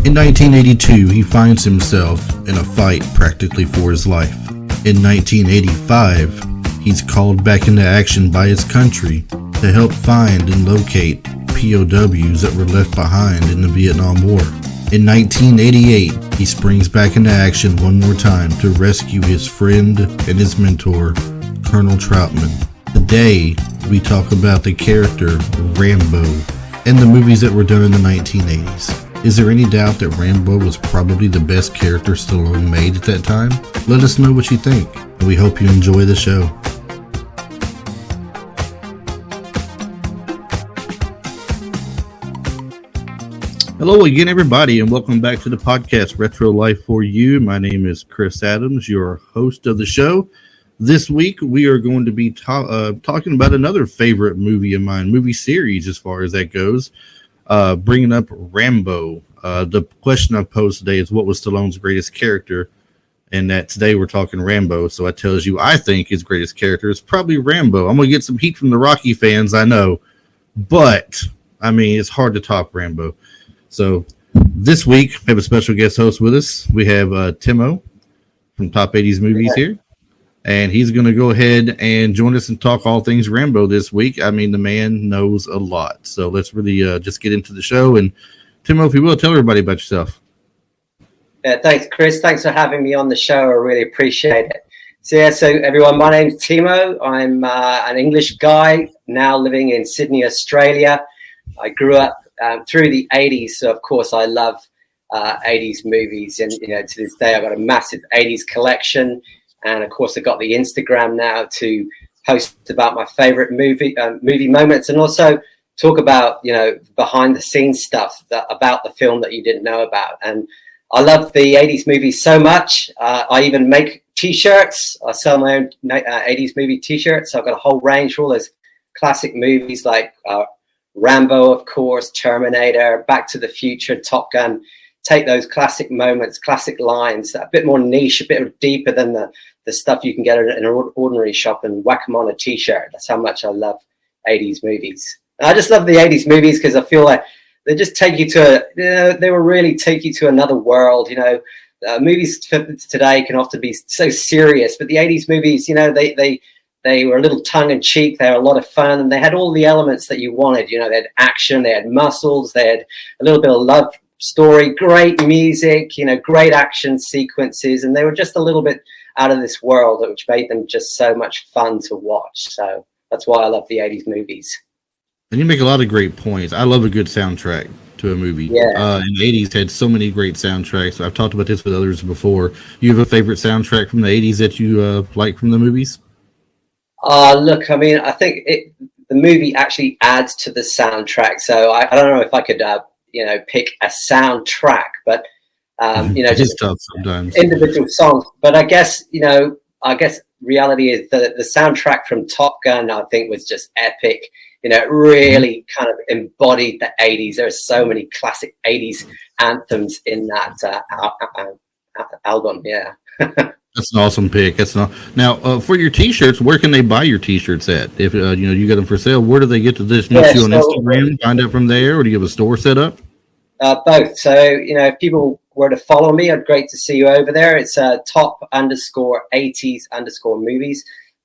In 1982, he finds himself in a fight practically for his life. In 1985, he's called back into action by his country to help find and locate POWs that were left behind in the Vietnam War. In 1988, he springs back into action one more time to rescue his friend and his mentor, Colonel Troutman. Today, we talk about the character Rambo and the movies that were done in the 1980s. Is there any doubt that Rambo was probably the best character Stallone made at that time? Let us know what you think, and we hope you enjoy the show. Hello again, everybody, and welcome back to the podcast Retro Life for You. My name is Chris Adams, your host of the show. This week, we are going to be talking about another favorite movie of mine, movie series as far as that goes, bringing up Rambo. The question I've posed today is, what was Stallone's greatest character? And that today we're talking Rambo, so that tells you I think his greatest character is probably Rambo. I'm going to get some heat from the Rocky fans, I know, but, I mean, it's hard to top Rambo. So this week, we have a special guest host with us. We have Timo from Top 80s Movies here. And he's going to go ahead and join us and talk all things Rambo this week. I mean, the man knows a lot. So let's really just get into the show. And Timo, if you will, tell everybody about yourself. Yeah, thanks, Chris. Thanks for having me on the show. I really appreciate it. So everyone, my name's Timo. I'm an English guy now living in Sydney, Australia. I grew up through the 80s. So, of course, I love 80s movies. And, you know, to this day, I've got a massive 80s collection. And of course, I've got the Instagram now to post about my favorite movie moments, and also talk about, you know, behind the scenes stuff about the film that you didn't know about. And I love the 80s movies so much. I even make T-shirts. I sell my own 80s movie T-shirts. So I've got a whole range for all those classic movies like Rambo, of course, Terminator, Back to the Future, Top Gun. Take those classic moments, classic lines, a bit more niche, a bit deeper than the stuff you can get in an ordinary shop, and whack them on a T-shirt. That's how much I love 80s movies. And I just love the 80s movies because I feel like they just take you they will really take you to another world. You know, movies today can often be so serious, but the 80s movies, you know, they were a little tongue-in-cheek. They were a lot of fun, and they had all the elements that you wanted. You know, they had action, they had muscles, they had a little bit of love story, great music, you know, great action sequences, and they were just a little bit out of this world, which made them just so much fun to watch. So that's why I love the 80s movies. And you make a lot of great points. I love a good soundtrack to a movie. Yeah. And the 80s had so many great soundtracks. I've talked about this with others before. You have a favorite soundtrack from the 80s that you like from the movies? Look, I mean, I think the movie actually adds to the soundtrack. So I don't know if I could pick a soundtrack, but you know, just tough sometimes. Individual songs. But I guess reality is that the soundtrack from Top Gun, I think, was just epic. You know, it really kind of embodied the 80s. There are so many classic 80s anthems in that album. Yeah. That's an awesome pick. Now, for your T-shirts, where can they buy your T-shirts at? If you got them for sale, where do they get to this? You on Instagram, find out from there, or do you have a store set up? Both. So, you know, if people were to follow me, I'd great to see you over there. It's top_80s_movies.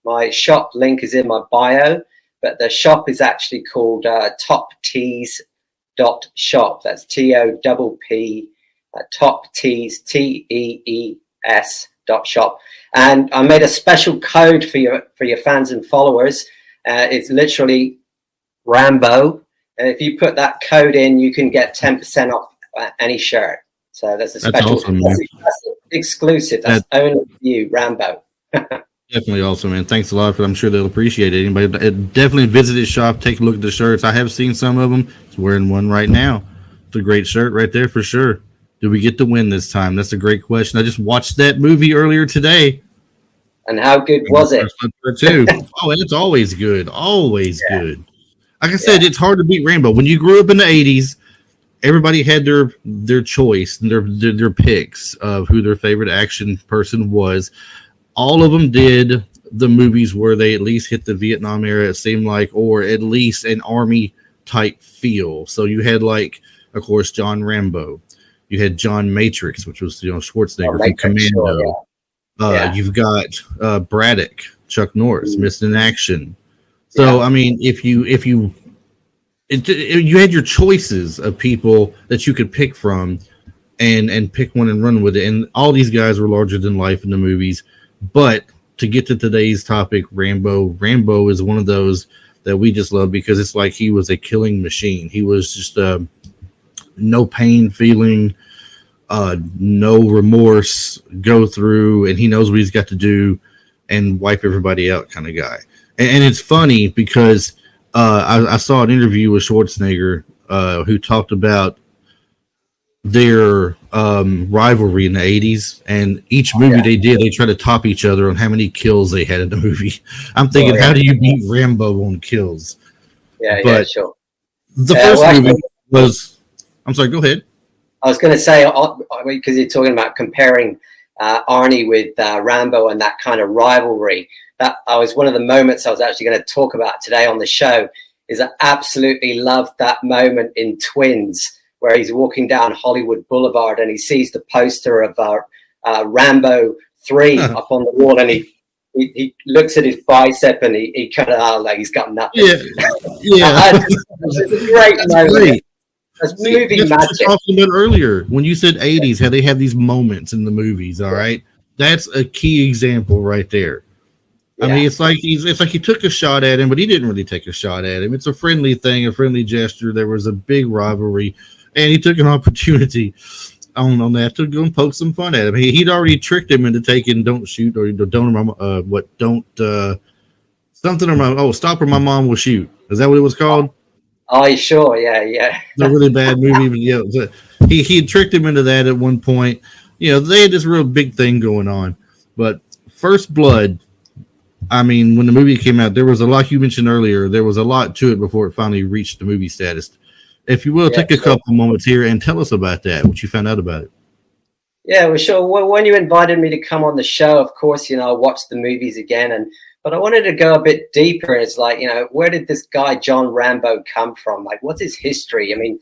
My shop link is in my bio, but the shop is actually called toptees.shop. That's TOPP, Top Tees, TEES.shop. And I made a special code for your fans and followers. It's literally Rambo. And if you put that code in, you can get 10% off any shirt. So that's a special, awesome, that's exclusive. That's only for you, Rambo. Definitely awesome, man. Thanks a lot for. I'm sure they'll appreciate it. Anybody definitely visit his shop, take a look at the shirts. I have seen some of them. He's wearing one right now. It's a great shirt right there for sure. Did we get to win this time? That's a great question. I just watched that movie earlier today. And how good was it? Too. Oh, and it's always good. Always good. Like I said, it's hard to beat Rambo. When you grew up in the 80s, everybody had their choice and their picks of who their favorite action person was. All of them did the movies where they at least hit the Vietnam era, it seemed like, or at least an army type feel. So you had, like, of course, John Rambo. You had John Matrix, which was Schwarzenegger from Matrix, Commando. sure, yeah. You've got Braddock, Chuck Norris, Missed in Action. So I mean, if you had your choices of people that you could pick from, and pick one and run with it, and all these guys were larger than life in the movies. But to get to today's topic, Rambo is one of those that we just love because it's like he was a killing machine. He was just no pain feeling, no remorse, go through, and he knows what he's got to do and wipe everybody out kind of guy. And it's funny because I saw an interview with Schwarzenegger who talked about their rivalry in the 80s, and each movie they did, they try to top each other on how many kills they had in the movie. I'm thinking, how do you beat Rambo on kills? Yeah, sure. The first movie was... I'm sorry, go ahead. I was going to say, because you're talking about comparing Arnie with Rambo and that kind of rivalry, that was one of the moments I was actually going to talk about today on the show, is I absolutely loved that moment in Twins, where he's walking down Hollywood Boulevard and he sees the poster of Rambo 3 up on the wall, and he looks at his bicep and he kind of like he's got nothing. Yeah. It's a great moment. Great. That's movie magic. What you were talking about earlier when you said 80s, how they have these moments in the movies. All right, that's a key example right there. I mean, it's like he took a shot at him, but he didn't really take a shot at him. It's a friendly thing, a friendly gesture. There was a big rivalry, and he took an opportunity on that to go and poke some fun at him. He'd already tricked him into taking "Don't shoot" or "Stop or my mom will shoot." Is that what it was called? Oh, sure, yeah. It's a really bad movie, but he tricked him into that at one point. They had this real big thing going on. But First Blood, I mean, when the movie came out, there was a lot you mentioned earlier. There was a lot to it before it finally reached the movie status. If you will, take a couple moments here and tell us about that, what you found out about it. Yeah, well, sure. Well, when you invited me to come on the show, of course, I watched the movies again, but I wanted to go a bit deeper. It's like, where did this guy John Rambo come from? Like, what's his history? I mean,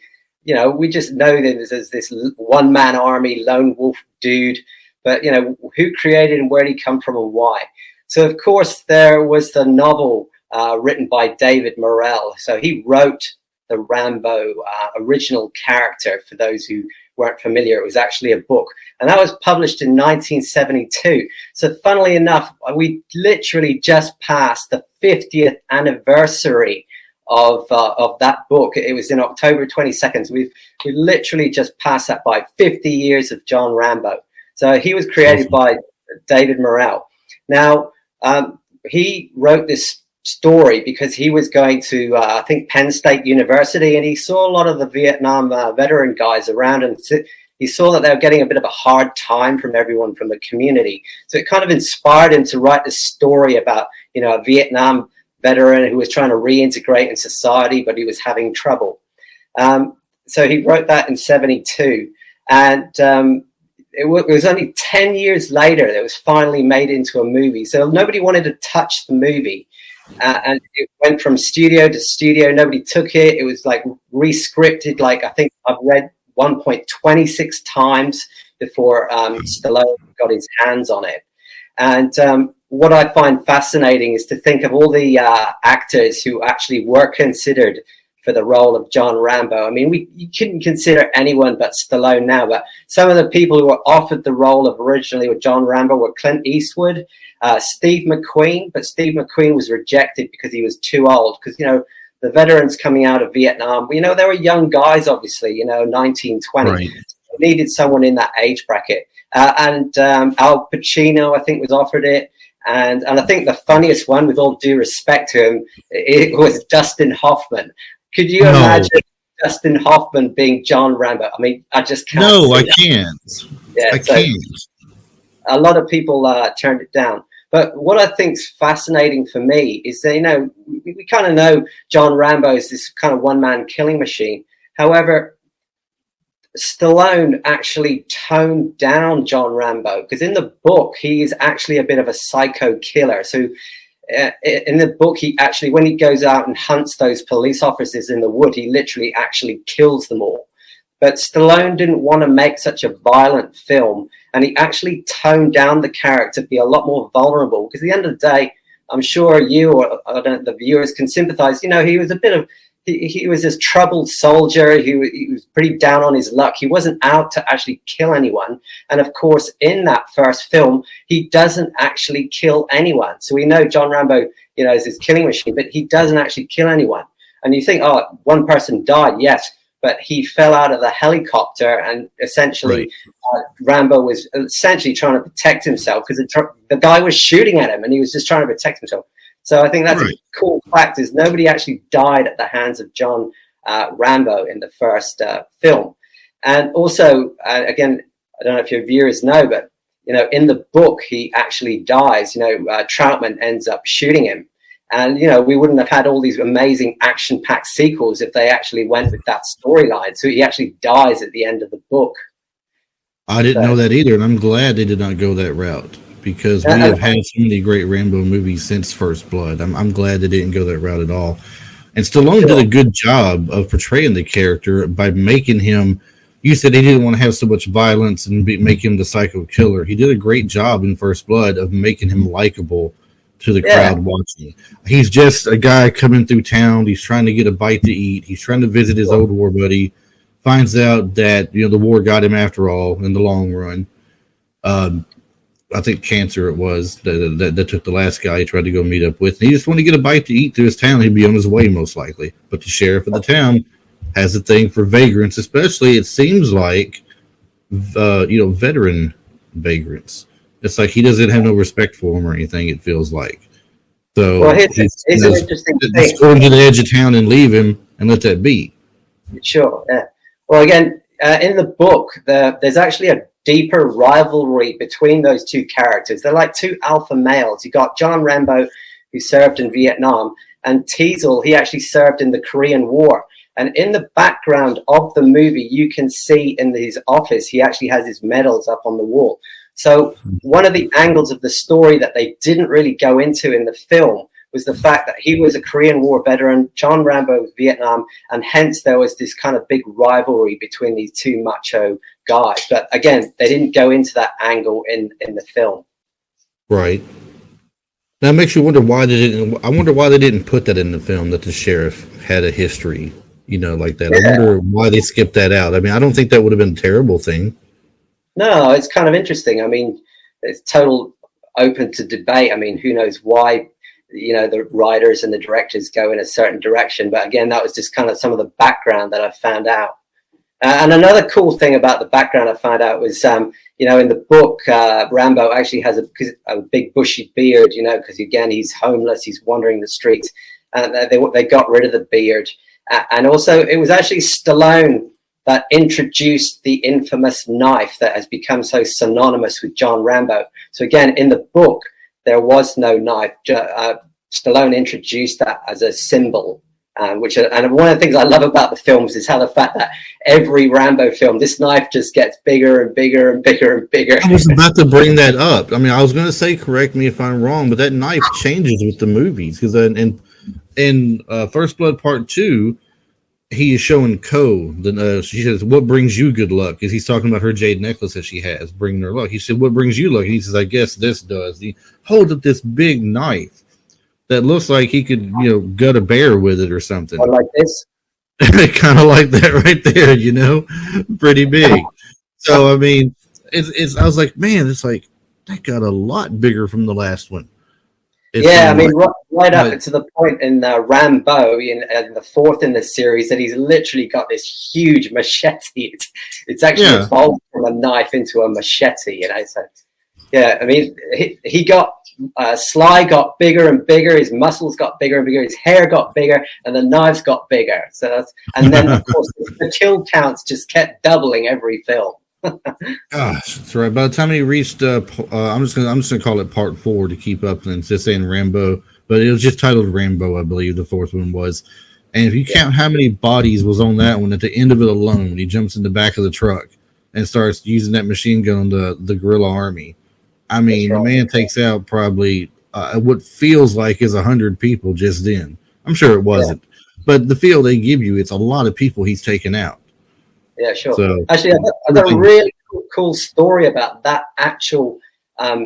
we just know that there's this one-man army, lone wolf dude, but, who created him, where did he come from, and why? So, of course, there was the novel written by David Morrell. So he wrote the Rambo original character. For those who weren't familiar, it was actually a book, and that was published in 1972. So funnily enough, we literally just passed the 50th anniversary of that book. It was in October 22nd. So we literally just passed that by 50 years of John Rambo. So he was created by David Morrell. Now, he wrote this story because he was going to, I think, Penn State University, and he saw a lot of the Vietnam veteran guys around, and he saw that they were getting a bit of a hard time from everyone from the community. So it kind of inspired him to write this story about, a Vietnam veteran who was trying to reintegrate in society, but he was having trouble. So he wrote that in 72, and it was only 10 years later that it was finally made into a movie. So nobody wanted to touch the movie. And it went from studio to studio. Nobody took it. It was like re-scripted. Like, I think I've read 1.26 times before Stallone got his hands on it. And what I find fascinating is to think of all the actors who actually were considered for the role of John Rambo. I mean, you couldn't consider anyone but Stallone now, but some of the people who were offered the role of originally with John Rambo were Clint Eastwood, Steve McQueen, but Steve McQueen was rejected because he was too old. Because, the veterans coming out of Vietnam, they were young guys, obviously, 19, 20. Right. So needed someone in that age bracket. And Al Pacino, I think, was offered it. And I think the funniest one, with all due respect to him, it was Dustin Hoffman. Could you imagine Dustin Hoffman being John Rambo? I mean, I just can't. No, I can't. Yeah, I can't. A lot of people turned it down. But what I think's fascinating for me is that, we kind of know John Rambo is this kind of one-man killing machine. However, Stallone actually toned down John Rambo, because in the book, he is actually a bit of a psycho killer. So in the book, he actually, when he goes out and hunts those police officers in the wood, he literally actually kills them all. But Stallone didn't want to make such a violent film, and he actually toned down the character to be a lot more vulnerable. Because at the end of the day, I'm sure you or the viewers can sympathize. He was a bit of he was this troubled soldier. He was pretty down on his luck. He wasn't out to actually kill anyone. And of course, in that first film, he doesn't actually kill anyone. So we know John Rambo, is this killing machine, but he doesn't actually kill anyone. And you think, oh, one person died, yes, but he fell out of the helicopter, and essentially Rambo was essentially trying to protect himself because the guy was shooting at him, and he was just trying to protect himself. So I think that's a cool fact, is nobody actually died at the hands of John Rambo in the first film. And also, again, I don't know if your viewers know, but, in the book, he actually dies. Troutman ends up shooting him. And, we wouldn't have had all these amazing action-packed sequels if they actually went with that storyline. So he actually dies at the end of the book. I didn't know that either, and I'm glad they did not go that route, because we have had so many great Rambo movies since First Blood. I'm glad they didn't go that route at all. And Stallone did a good job of portraying the character by making him, you said he didn't want to have so much violence and make him the psycho killer. He did a great job in First Blood of making him likable to the crowd watching. He's just a guy coming through town. He's trying to get a bite to eat. He's trying to visit his old war buddy. Finds out that the war got him after all in the long run. I think cancer it was that took the last guy he tried to go meet up with. And he just wanted to get a bite to eat to his town. He'd be on his way most likely. But the sheriff of the town has a thing for vagrants, especially it seems like veteran vagrants. It's like he doesn't have no respect for them or anything, it feels like. So here's an interesting thing. Just go him to the edge of town and leave him and let that be. Sure. Yeah. Well, again, in the book, there's actually a deeper rivalry between those two characters. They're like two alpha males. You got John Rambo, who served in Vietnam, and Teasel, he actually served in the Korean War. And in the background of the movie, you can see in his office, he actually has his medals up on the wall. So one of the angles of the story that they didn't really go into in the film was the fact that he was a Korean War veteran, John Rambo was Vietnam, and hence there was this kind of big rivalry between these two macho guys. But again, they didn't go into that angle in the film. Right. That makes you wonder why they didn't. I wonder why they didn't put that in the film, that the sheriff had a history, like that. I wonder why they skipped that out. I mean, I don't think that would have been a terrible thing. No, it's kind of interesting. I mean, it's total open to debate. I mean, who knows why, the writers and the directors go in a certain direction. But again, that was just kind of some of the background that I found out. And another cool thing about the background I found out was, in the book, Rambo actually has a big bushy beard, because again, he's homeless, he's wandering the streets, and they got rid of the beard. And also, it was actually Stallone that introduced the infamous knife that has become so synonymous with John Rambo. So again, in the book, there was no knife. Stallone introduced that as a symbol, and one of the things I love about the films is how the fact that every Rambo film, this knife just gets bigger and bigger and bigger and bigger. I was about to bring that up. I mean, I was going to say, correct me if I'm wrong, but that knife changes with the movies, because in First Blood Part 2, he is showing Ko. She says, "What brings you good luck?" Because he's talking about her jade necklace that she has, bringing her luck. He said, "What brings you luck?" And he says, "I guess this does." He holds up this big knife that looks like he could, gut a bear with it or something. Or like this. Kind of like that right there, pretty big. So I mean, it's. I was like, man, it's like that got a lot bigger from the last one. I mean, right up to the point in Rambo, in the fourth in the series, that he's literally got this huge machete. It's actually evolved from a knife into a machete, So, I mean, he got Sly got bigger and bigger. His muscles got bigger and bigger. His hair got bigger, and the knives got bigger. So and then of course the kill counts just kept doubling every film. Gosh, that's right. By the time he reached, I'm just gonna call it Part 4 to keep up, and just saying Rambo, but it was just titled Rambo, I believe the fourth one was. And if you count how many bodies was on that one, at the end of it alone, when he jumps in the back of the truck and starts using that machine gun on the guerrilla army, I mean, the man takes out probably what feels like is 100 people just then. I'm sure it wasn't, but the feel they give you, it's a lot of people he's taken out. Yeah, sure. So Actually, I've got a really cool story about that actual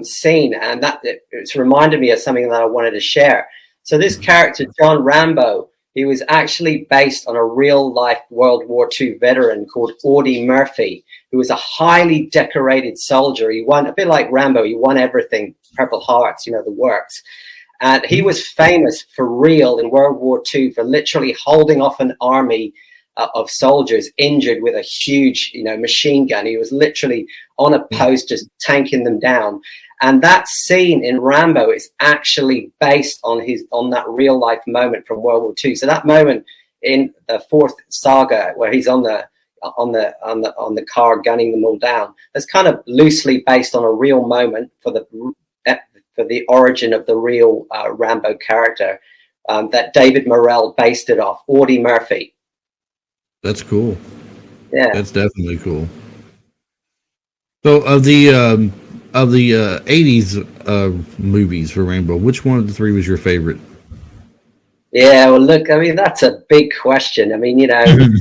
scene, and it's reminded me of something that I wanted to share. So this character, John Rambo, he was actually based on a real-life World War II veteran called Audie Murphy, who was a highly decorated soldier. He won, a bit like Rambo, he won everything, Purple Hearts, the works. And he was famous for real in World War II for literally holding off an army of soldiers injured with a huge, machine gun. He was literally on a post just tanking them down. And that scene in Rambo is actually based on that real life moment from World War II. So that moment in the fourth saga where he's on the car gunning them all down, that's kind of loosely based on a real moment for the origin of the real Rambo character that David Morrell based it off, Audie Murphy. That's cool. Yeah, that's definitely cool. So of the 80s movies for Rambo, which one of the three was your favorite? Yeah, well, look, I mean, that's a big question. I mean, as fans,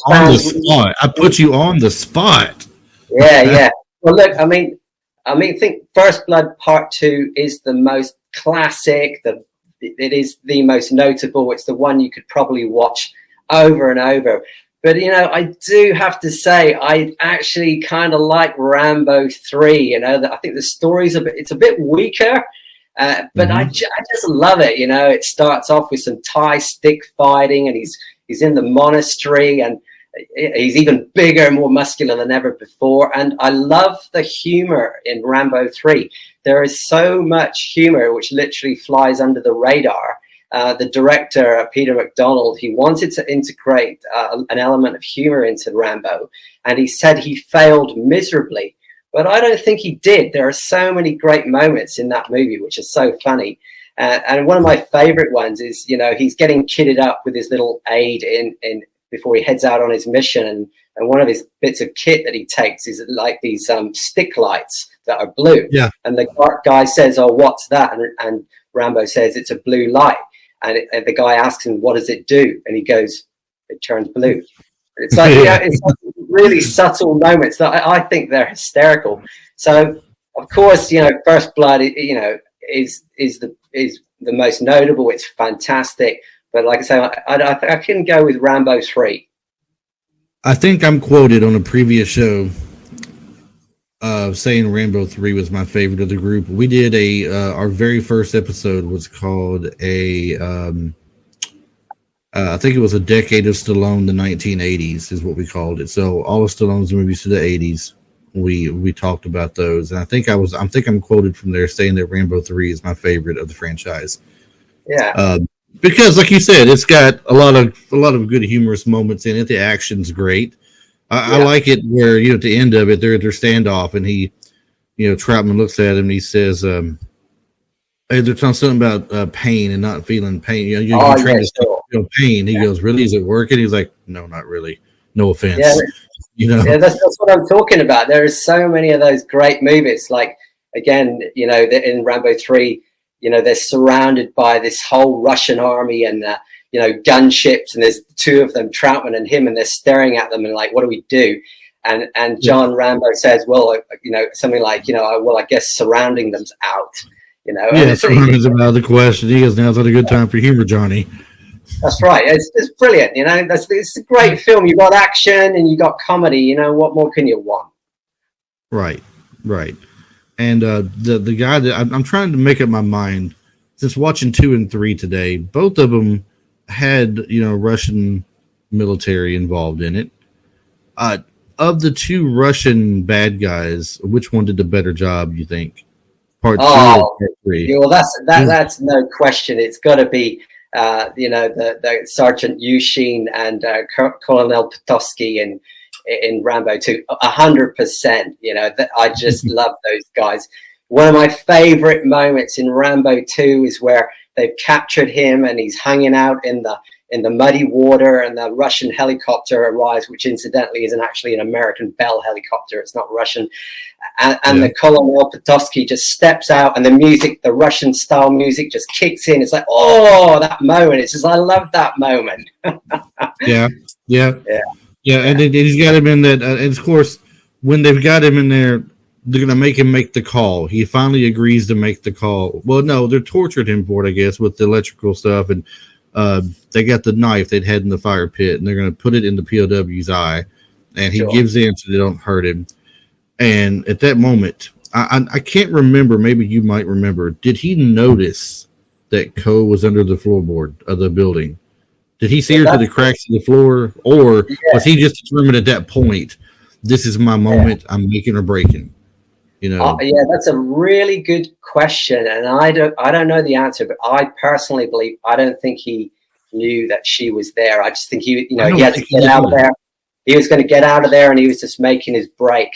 on the spot. I put you on the spot. Yeah. Well, look, I mean, I think First Blood Part 2 is the most classic. It is the most notable. It's the one you could probably watch over and over. But, I do have to say, I actually kind of like Rambo 3. I think the story's it's a bit weaker, but I just love it. It starts off with some Thai stick fighting, and he's in the monastery, and he's even bigger, more muscular than ever before. And I love the humor in Rambo 3. There is so much humor which literally flies under the radar. The director, Peter McDonald, he wanted to integrate an element of humor into Rambo, and he said he failed miserably. But I don't think he did. There are so many great moments in that movie which are so funny. And one of my favorite ones is, he's getting kitted up with his little aide in before he heads out on his mission. And one of his bits of kit that he takes is like these stick lights that are blue. Yeah. And the guy says, "Oh, what's that?" And Rambo says, "It's a blue light." And the guy asks him, "What does it do?" And he goes, "It turns blue." It's like, it's like really subtle moments that I think they're hysterical. So, of course, First Blood, is the most notable. It's fantastic. But like I say, I can go with Rambo 3. I think I'm quoted on a previous show saying Rambo 3 was my favorite of the group. We did our very first episode was called I think it was A Decade of Stallone, the 1980s is what we called it. So all of Stallone's movies to the 80s, we talked about those. And I think I'm quoted from there saying that Rambo 3 is my favorite of the franchise. Yeah. Because like you said, it's got a lot of good humorous moments in it. The action's great. I like it where, at the end of it, they're at their standoff, and he, Troutman looks at him and he says, hey, they're talking something about pain and not feeling pain. You're trying to feel pain. He goes, "Really? Is it working?" He's like, "No, not really. No offense." Yeah, yeah, that's what I'm talking about. There are so many of those great movies. Like, again, in Rambo 3, they're surrounded by this whole Russian army and, gunships, and there's two of them, Troutman and him, and they're staring at them and like, what do we do? And John Rambo says, well, something like, well, I guess surrounding them's out, Yeah, surrounding's out of the question. He goes, now's not a good time for humor, Johnny. That's right. It's brilliant. It's a great film. You got action and you got comedy. What more can you want? Right. And the guy that I'm trying to make up my mind since watching 2 and 3 today, both of them had Russian military involved in it. Of the 2 Russian bad guys, which one did the better job? You think? Part 2 or part 3? Yeah, well, that's no question. It's got to be the Sergeant Yushin and Colonel Potosky in Rambo 2, 100%. I just love those guys. One of my favorite moments in Rambo 2 is where they've captured him and he's hanging out in the muddy water, and the Russian helicopter arrives, which incidentally isn't actually an American Bell helicopter. It's not Russian. And the Colonel Potosky just steps out, and the Russian style music just kicks in. It's like, oh, that moment. It's just, I love that moment. Yeah. Yeah, and he's got him in that. And of course, when they've got him in there, they're gonna make him make the call. He finally agrees to make the call. Well, no, they're tortured him for it, I guess, with the electrical stuff, and they got the knife they'd had in the fire pit, and they're gonna put it in the POW's eye, and he gives in so they don't hurt him. And at that moment, I can't remember. Maybe you might remember. Did he notice that Ko was under the floorboard of the building? Did he see her through the cracks in the floor, or was he just determined at that point, this is my moment, I'm making or breaking? You know? Yeah, that's a really good question, and I don't know the answer, but I personally believe I don't think he knew that she was there. I just think he had to get out of there. He was going to get out of there, and he was just making his break.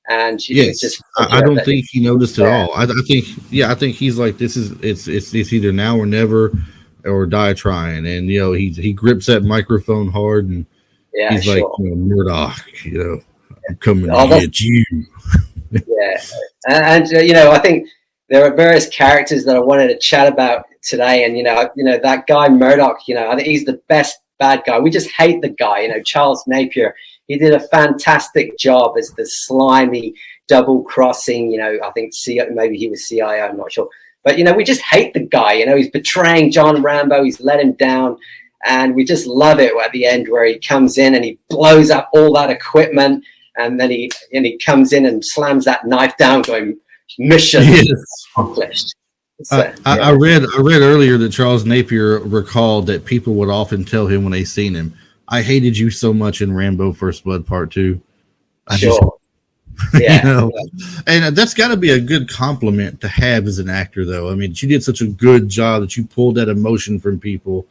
And I don't think he noticed at all. I think he's like, it's either now or never, or die trying. And he grips that microphone hard, and he's like, Murdoch, I'm coming to get you. Yeah, and I think there are various characters that I wanted to chat about today, and that guy Murdoch, I think he's the best bad guy. We just hate the guy, Charles Napier. He did a fantastic job as the slimy double-crossing, I think maybe he was CIA, I'm not sure. But, we just hate the guy, he's betraying John Rambo, he's let him down, and we just love it at the end where he comes in and he blows up all that equipment, and then he comes in and slams that knife down, going, mission accomplished. I read earlier that Charles Napier recalled that people would often tell him when they seen him, I hated you so much in Rambo First Blood Part 2. Yeah. And that's got to be a good compliment to have as an actor, though. I mean, you did such a good job that you pulled that emotion from people.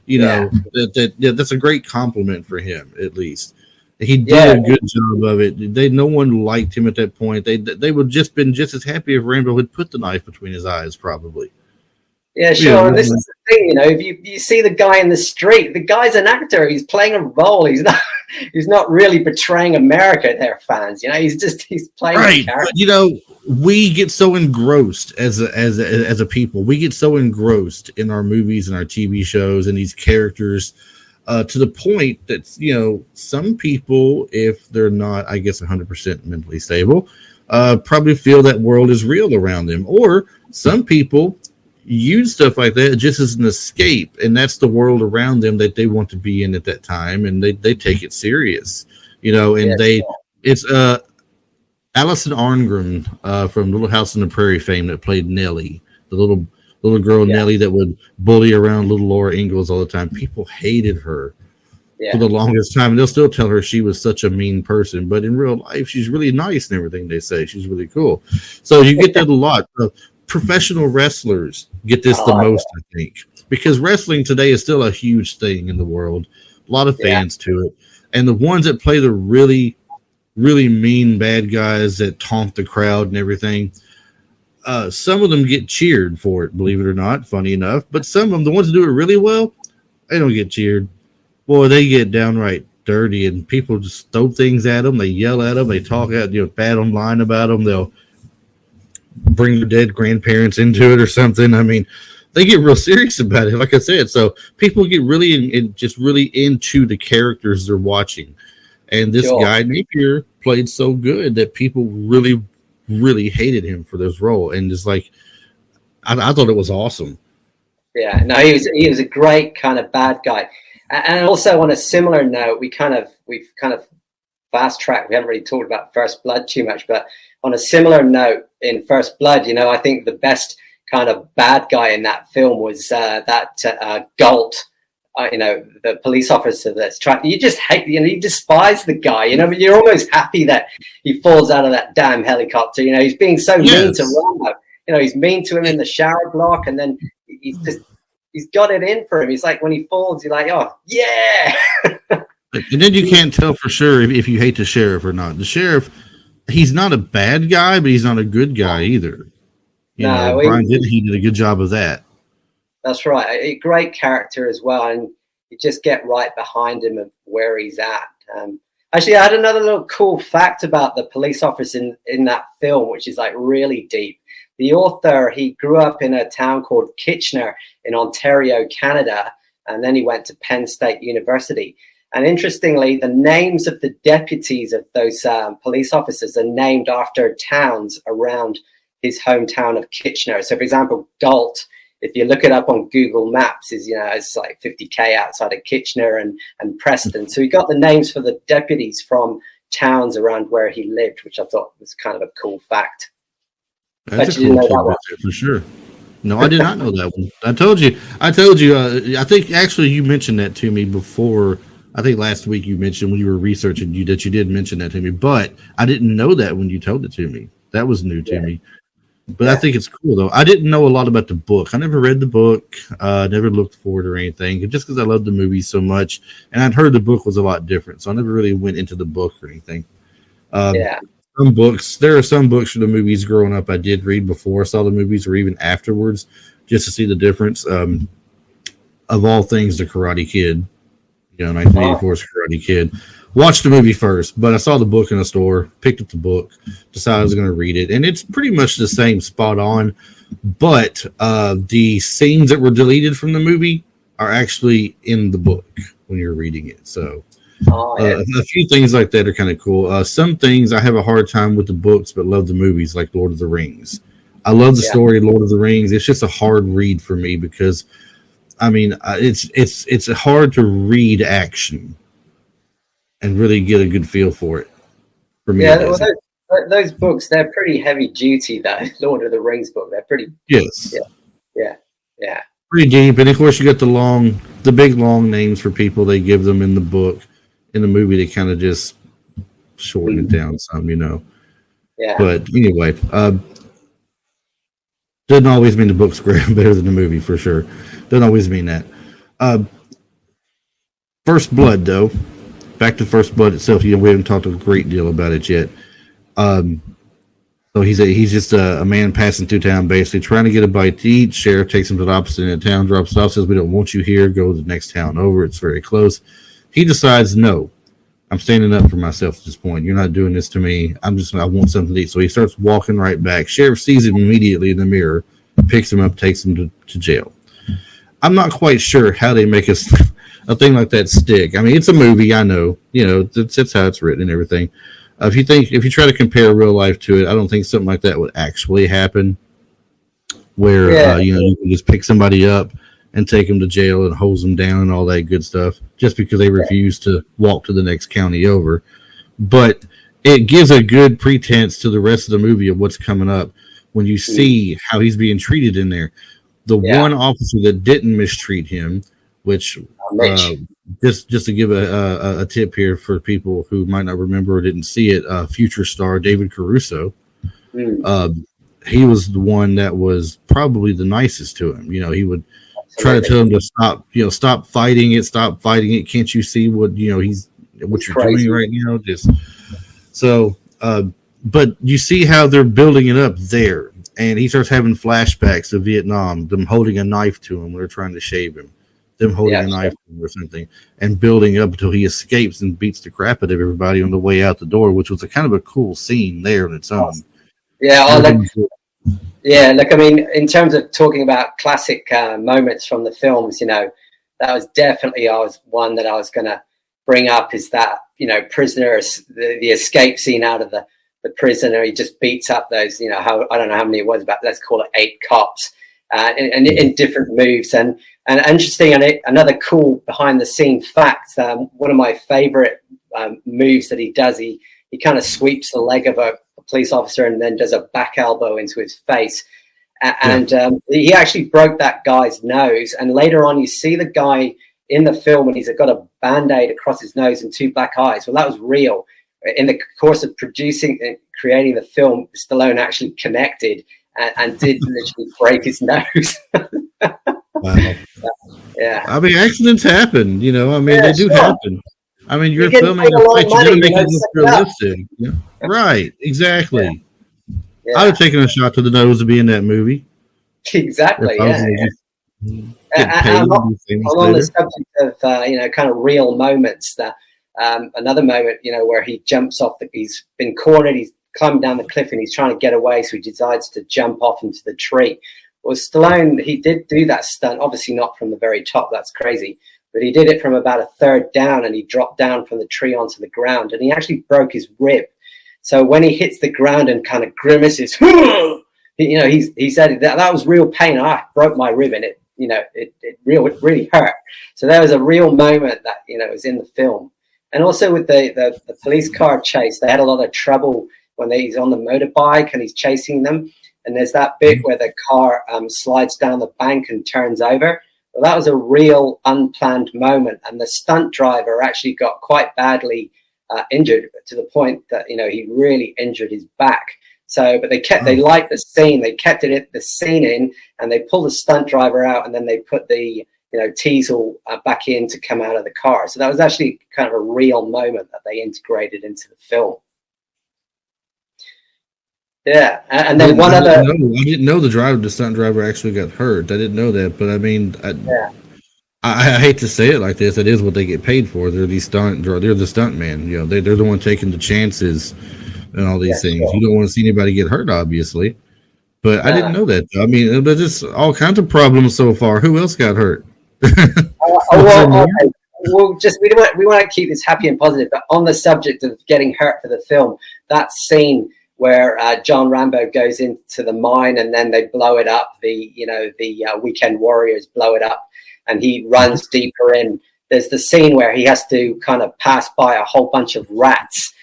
That's a great compliment for him, at least. He did a good job of it. No one liked him at that point. They would just been just as happy if Rambo had put the knife between his eyes, probably. Yeah, sure. And this is the thing, if you see the guy in the street, the guy's an actor. He's playing a role. He's not really betraying America. Their fans, he's playing a character. But, we get so engrossed as a people. We get so engrossed in our movies and our TV shows and these characters. To the point that, some people, if they're not, I guess, 100% mentally stable, probably feel that world is real around them. Or some people use stuff like that just as an escape, and that's the world around them that they want to be in at that time, and they take it serious, it's Alison Arngrim from Little House on the Prairie fame that played Nellie, the little girl Nellie that would bully around little Laura Ingalls all the time. People hated her for the longest time, and they'll still tell her she was such a mean person, but in real life she's really nice and everything they say. She's really cool. So you get that a lot. Professional wrestlers get this the most, I think, because wrestling today is still a huge thing in the world. A lot of fans to it, and the ones that play the really, really mean bad guys that taunt the crowd and everything. Some of them get cheered for it, believe it or not, funny enough. But some of them, the ones that do it really well, they don't get cheered. Boy, they get downright dirty, and people just throw things at them. They yell at them. They talk out, bad online about them. They'll bring their dead grandparents into it or something. I mean, they get real serious about it, like I said. So people get really just really into the characters they're watching. And this guy, Napier, played so good that people really, really hated him for this role, and just like I thought it was awesome. Yeah, no, he was a great kind of bad guy. And also on a similar note, we've kind of fast tracked. We haven't really talked about First Blood too much, but on a similar note, in First Blood, I think the best kind of bad guy in that film was Galt. The police officer that's trying. You just hate, you despise the guy. But you're almost happy that he falls out of that damn helicopter. He's being so mean to Rambo. He's mean to him in the shower block, and then he's got it in for him. He's like, when he falls, you're like, oh yeah. And then you can't tell for sure if you hate the sheriff or not. The sheriff, he's not a bad guy, but he's not a good guy either. Brian he did a good job of that. That's right. A great character as well, and you just get right behind him of where he's at. Actually, I had another little cool fact about the police officer in that film, which is like really deep. The author, he grew up in a town called Kitchener in Ontario, Canada, and then he went to Penn State University. And interestingly, the names of the deputies of those police officers are named after towns around his hometown of Kitchener. So, for example, Galt, if you look it up on Google Maps, it's like 50k outside of Kitchener and Preston. So he got the names for the deputies from towns around where he lived, which I thought was kind of a cool fact. That's a cool fact for sure. No, I did not know that one. I told you. I think actually you mentioned that to me before. I think last week you mentioned when you were researching that you did mention that to me, but I didn't know that when you told it to me. That was new to me. But I think it's cool, though. I didn't know a lot about the book. I never read the book, never looked for it or anything, just because I loved the movie so much. And I'd heard the book was a lot different, so I never really went into the book or anything. There are some books for the movies growing up I did read before I saw the movies or even afterwards, just to see the difference. Of all things, The Karate Kid. 1984's Karate Kid. Watched the movie first, but I saw the book in a store, picked up the book, decided I was going to read it, and it's pretty much the same, spot on. But the scenes that were deleted from the movie are actually in the book when you're reading it. So a few things like that are kind of cool. Some things I have a hard time with the books, but love the movies, like Lord of the Rings. I love the story of Lord of the Rings. It's just a hard read for me because it's hard to read action and really get a good feel for it. For me, those books, they're pretty heavy duty. That Lord of the Rings book, they're pretty. Yes. Yeah. Pretty deep, and of course you got the big long names for people they give them in the book. In the movie, they kind of just shorten it down some, Yeah. But anyway, doesn't always mean the book's better than the movie for sure. Doesn't always mean that. First Blood, though. Back to First Blood itself. We haven't talked a great deal about it yet. So he's just a man passing through town, basically trying to get a bite to eat. Sheriff takes him to the opposite end of town, drops it off, says, "We don't want you here. Go to the next town over. It's very close." He decides, "No, I'm standing up for myself at this point. You're not doing this to me. I want something to eat." So he starts walking right back. Sheriff sees him immediately in the mirror, picks him up, takes him to jail. I'm not quite sure how they make a thing like that stick. I mean, it's a movie, I know. That's how it's written and everything. If you try to compare real life to it, I don't think something like that would actually happen. Where you can just pick somebody up and take them to jail and hose them down and all that good stuff, just because they refuse to walk to the next county over. But it gives a good pretense to the rest of the movie of what's coming up when you see how he's being treated in there. The one officer that didn't mistreat him, which just to give a tip here for people who might not remember or didn't see it, future star David Caruso, he was the one that was probably the nicest to him. He would try to tell him to stop fighting it. Can't you see what what you're doing right now? But you see how they're building it up there. And he starts having flashbacks of Vietnam, them holding a knife to him when they're trying to shave him, them holding a knife to him or something, and building up until he escapes and beats the crap out of everybody on the way out the door, which was a kind of a cool scene there in its own. Look, I mean, in terms of talking about classic moments from the films, that was definitely one that I was going to bring up is that, prisoners, the escape scene out of the prisoner. He just beats up those, I don't know how many it was, but let's call it 8 cops in different moves. And interesting, and another cool behind the scene fact, one of my favorite moves that he does, he kind of sweeps the leg of a police officer and then does a back elbow into his face. And he actually broke that guy's nose. And later on, you see the guy in the film and he's got a Band-Aid across his nose and 2 black eyes. Well, that was real. In the course of producing and creating the film, Stallone actually connected and did literally break his nose. Wow. Yeah. I mean, accidents happen, they do happen. I mean, you're filming a fight, you gotta make it look realistic. Yeah. Right, exactly. Yeah. I'd have taken a shot to the nose to be in that movie. Exactly, I'm on the subject of, kind of real moments that, another moment, where he jumps off he's been cornered, he's climbing down the cliff and he's trying to get away, so he decides to jump off into the tree. Well, Stallone, he did do that stunt, obviously not from the very top, that's crazy, but he did it from about a third down, and he dropped down from the tree onto the ground, and he actually broke his rib. So when he hits the ground and kind of grimaces, he said that was real pain. I broke my rib, and it really hurt. So there was a real moment that was in the film. And also with the police car chase, they had a lot of trouble when he's on the motorbike and he's chasing them. And there's that bit where the car slides down the bank and turns over. Well, that was a real unplanned moment. And the stunt driver actually got quite badly injured, to the point that, he really injured his back. So, but they liked the scene. They kept the scene in, and they pulled the stunt driver out, and then they put the Teasel back in to come out of the car. So that was actually kind of a real moment that they integrated into the film. Yeah, and then I didn't know the stunt driver actually got hurt. I didn't know that, but I mean, I hate to say it like this. It is what they get paid for. They're the stunt man. They're the one taking the chances and all these things. Sure. You don't want to see anybody get hurt, obviously. But I didn't know that. I mean, there's just all kinds of problems so far. Who else got hurt? Okay. Well, we want to keep this happy and positive. But on the subject of getting hurt for the film, that scene where John Rambo goes into the mine and then they blow it up. The Weekend Warriors blow it up, and he runs deeper in. There's the scene where he has to kind of pass by a whole bunch of rats.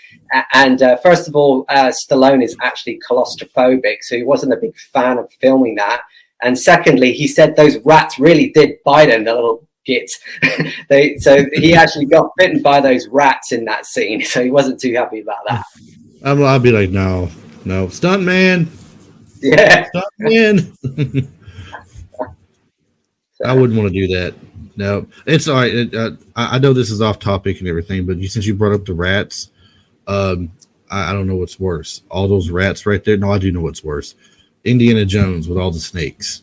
And first of all, Stallone is actually claustrophobic, so he wasn't a big fan of filming that. And secondly, he said those rats really did bite him, the little gits. So he actually got bitten by those rats in that scene, so he wasn't too happy about that. I'll be like, no, stunt man. Yeah. Stunt man. I wouldn't want to do that. No, it's all right. I know this is off topic and everything, but since you brought up the rats, I don't know what's worse. All those rats right there. No, I do know what's worse. Indiana Jones with all the snakes.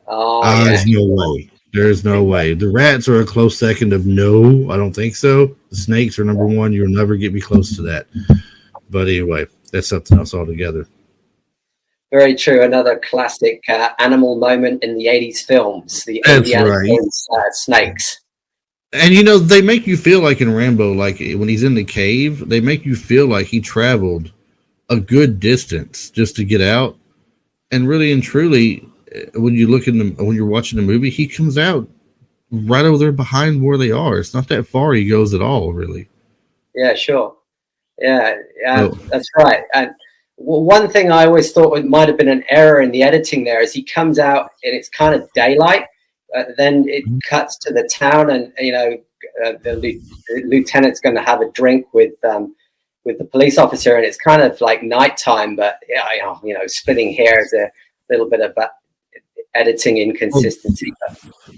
There's no way. There's no way. The rats are a close second of no. I don't think so. The snakes are number one. You'll never get me close to that. But anyway, that's something else altogether. Very true. Another classic animal moment in the 80s films. The Indiana Jones snakes. And they make you feel like in Rambo, like when he's in the cave, they make you feel like he traveled a good distance just to get out. And really and truly, when you're watching the movie, he comes out right over there behind where they are. It's not that far he goes at all, really. Yeah, sure. Yeah, that's right. And one thing I always thought might have been an error in the editing there is he comes out and it's kind of daylight. Then it cuts to the town, and the lieutenant's going to have a drink with the police officer, and it's kind of like nighttime. But splitting hairs, a little bit of editing inconsistency.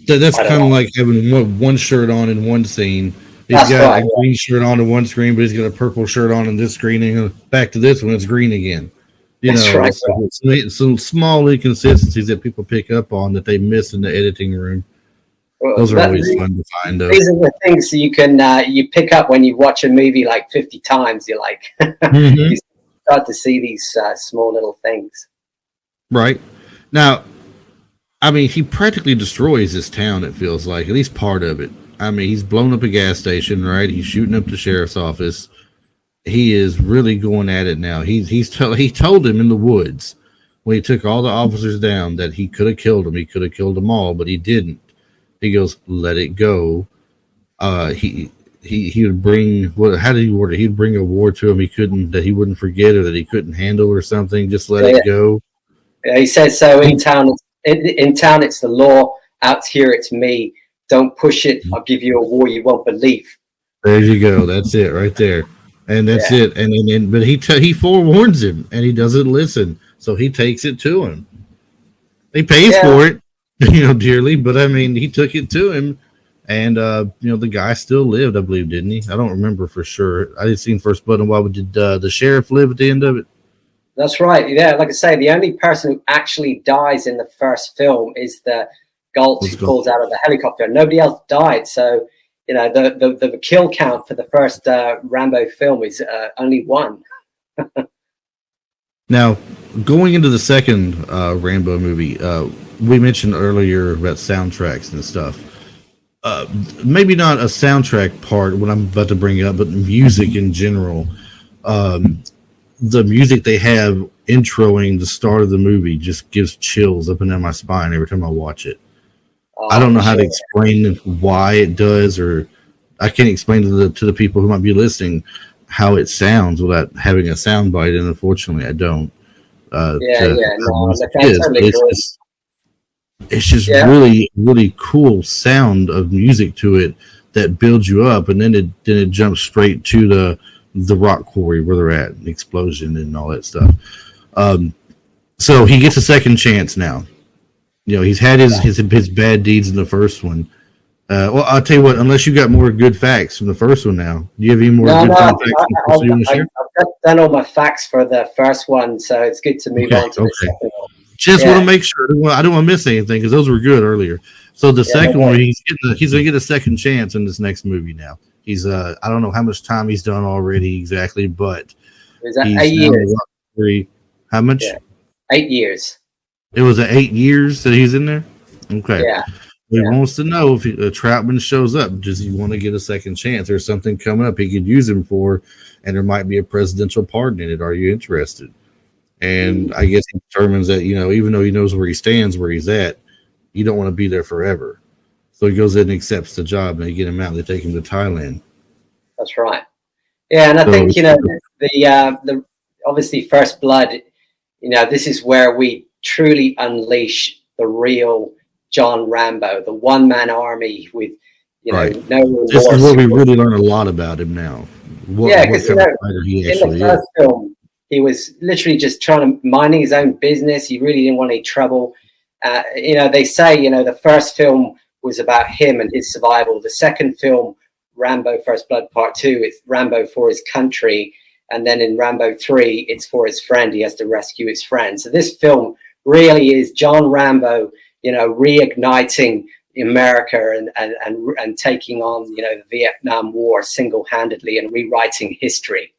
That's kind of like having one shirt on in one scene. He's got a green shirt on in one screen, but he's got a purple shirt on in this screen, and back to this one, it's green again. That's right. Some small inconsistencies that people pick up on that they miss in the editing room. Well, those are always fun to find. These are the things you can you pick up when you watch a movie like 50 times. You're like, you start to see these small little things. Right. Now, I mean, he practically destroys this town, it feels like, at least part of it. I mean, he's blown up a gas station, right? He's shooting up the sheriff's office. He is really going at it now. He told him in the woods when he took all the officers down that he could have killed them. He could have killed them all, but he didn't. He goes, let it go. He would bring how did he word it? He'd bring a war to him that he wouldn't forget or that he couldn't handle or something. Just let it go. Yeah, he says so. In town, it's the law. Out here, it's me. Don't push it. I'll give you a war you won't believe. There you go. That's it right there. And that's it. And but he forewarns him, and he doesn't listen. So he takes it to him. He pays for it, dearly. But I mean, he took it to him, and the guy still lived, I believe, didn't he? I don't remember for sure. I didn't see First Blood in a while. Did the sheriff live at the end of it? That's right. Yeah, like I say, the only person who actually dies in the first film is the Galt who falls out of the helicopter. Nobody else died. So, the kill count for the first Rambo film is only one. Now, going into the second Rambo movie, we mentioned earlier about soundtracks and stuff. maybe not a soundtrack part, what I'm about to bring up, but music in general. The music they have introing the start of the movie just gives chills up and down my spine every time I watch it. I don't know how to explain why it does, or I can't explain to the people who might be listening how it sounds without having a sound bite, and unfortunately I don't. It's just really, really cool sound of music to it that builds you up, and then it jumps straight to the rock quarry where they're at, the explosion and all that stuff. So he gets a second chance now. You know, he's had his bad deeds in the first one. Well, I'll tell you what, unless you got more good facts from the first one now. Do you have any more good facts? I've done all my facts for the first one, so it's good to move on to the second one. Just want to make sure. I don't want to miss anything because those were good earlier. So the second one, he's going to get a second chance in this next movie now. He's I don't know how much time he's done already exactly, but he's 8 years. How much? 8 years. It was 8 years that he's in there? Okay. Yeah. He wants to know if Troutman shows up. Does he want to get a second chance? There's something coming up he could use him for, and there might be a presidential pardon in it. Are you interested? And I guess he determines that, you know, even though he knows where he stands, where he's at, you don't want to be there forever. So he goes in and accepts the job, and they get him out. They take him to Thailand. That's right. Yeah, and I think, you know, the obviously First Blood, you know, this is where we truly unleash the real John Rambo, the one-man army with, you know, no remorse. This is where we really learn a lot about him now. Because, you know, in the first film, he was literally just trying to minding his own business. He really didn't want any trouble. You know, they say, you know, the first film was about him and his survival. The second film, Rambo First Blood Part 2, it's Rambo for his country. And then in Rambo 3, it's for his friend. He has to rescue his friend. So this film really is John Rambo, you know, reigniting America and taking on, you know, the Vietnam War single-handedly and rewriting history.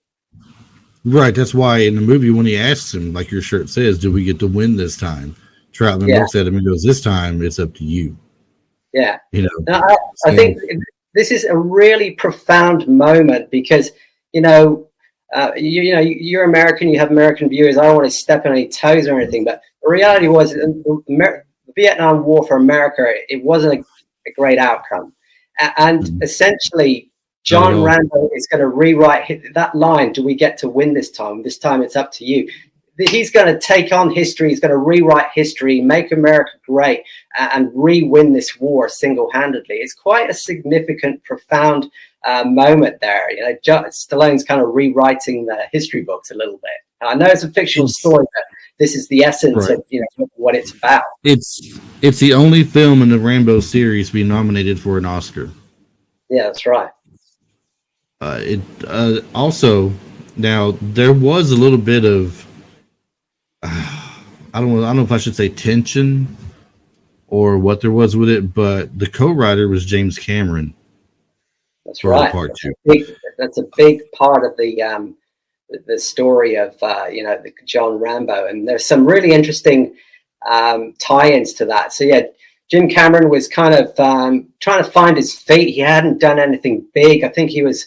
Right. That's why in the movie, when he asks him, like your shirt says, do we get to win this time? Troutman looks at him and goes, this time it's up to you. Yeah. You know, now, I think this is a really profound moment because, you know, you're American, you have American viewers. I don't want to step on any toes or anything, but the reality was the Vietnam War for America, it wasn't a great outcome. And essentially, John Rambo is going to rewrite that line. Do we get to win this time? This time it's up to you. He's going to take on history. He's going to rewrite history, make America great, and re-win this war single-handedly. It's quite a significant, profound moment there. You know, Stallone's kind of rewriting the history books a little bit. I know it's a fictional story, but this is the essence of, you know, what it's about. It's the only film in the Rambo series to be nominated for an Oscar. Yeah, that's right. Also, now there was a little bit of I don't know if I should say tension or what there was with it, but the co-writer was James Cameron. That's right. Part 2. That's a big part of the story of you know, the John Rambo, and there's some really interesting tie-ins to that. So yeah, Jim Cameron was kind of trying to find his feet. He hadn't done anything big. I think he was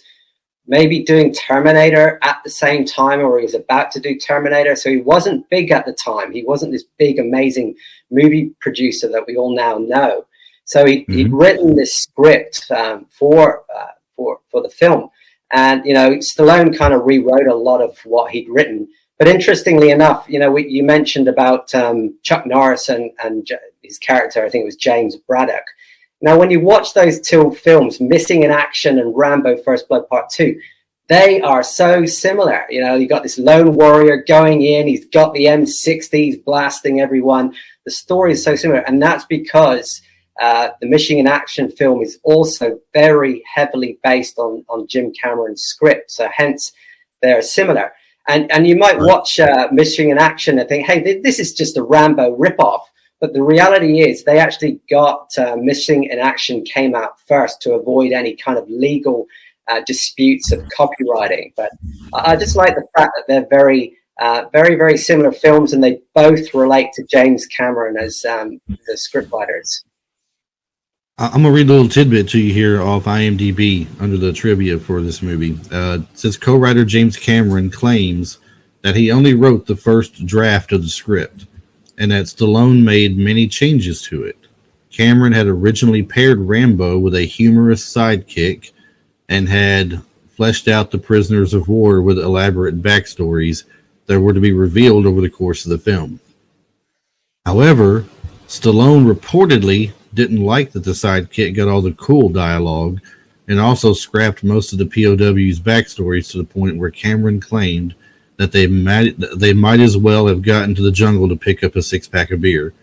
maybe doing Terminator at the same time, or he was about to do Terminator. So he wasn't big at the time. He wasn't this big, amazing movie producer that we all now know. So he'd written this script for the film. And, you know, Stallone kind of rewrote a lot of what he'd written. But interestingly enough, you know, you mentioned about Chuck Norris and his character, I think it was James Braddock. Now, when you watch those two films, Missing in Action and Rambo First Blood Part 2, they are so similar. You know, you got this lone warrior going in, he's got the M60s blasting everyone. The story is so similar. And that's because the Missing in Action film is also very heavily based on Jim Cameron's script. So hence, they're similar. And you might watch Missing in Action and think, hey, this is just a Rambo ripoff. But the reality is they actually got Missing in Action came out first to avoid any kind of legal disputes of copywriting. But I just like the fact that they're very, very similar films, and they both relate to James Cameron as the scriptwriters. I'm gonna read a little tidbit to you here off IMDb under the trivia for this movie. It says co-writer James Cameron claims that he only wrote the first draft of the script, and that Stallone made many changes to it. Cameron had originally paired Rambo with a humorous sidekick, and had fleshed out the prisoners of war with elaborate backstories that were to be revealed over the course of the film. However, Stallone reportedly didn't like that the sidekick got all the cool dialogue, and also scrapped most of the POW's backstories to the point where Cameron claimed that they might as well have gotten to the jungle to pick up a six-pack of beer.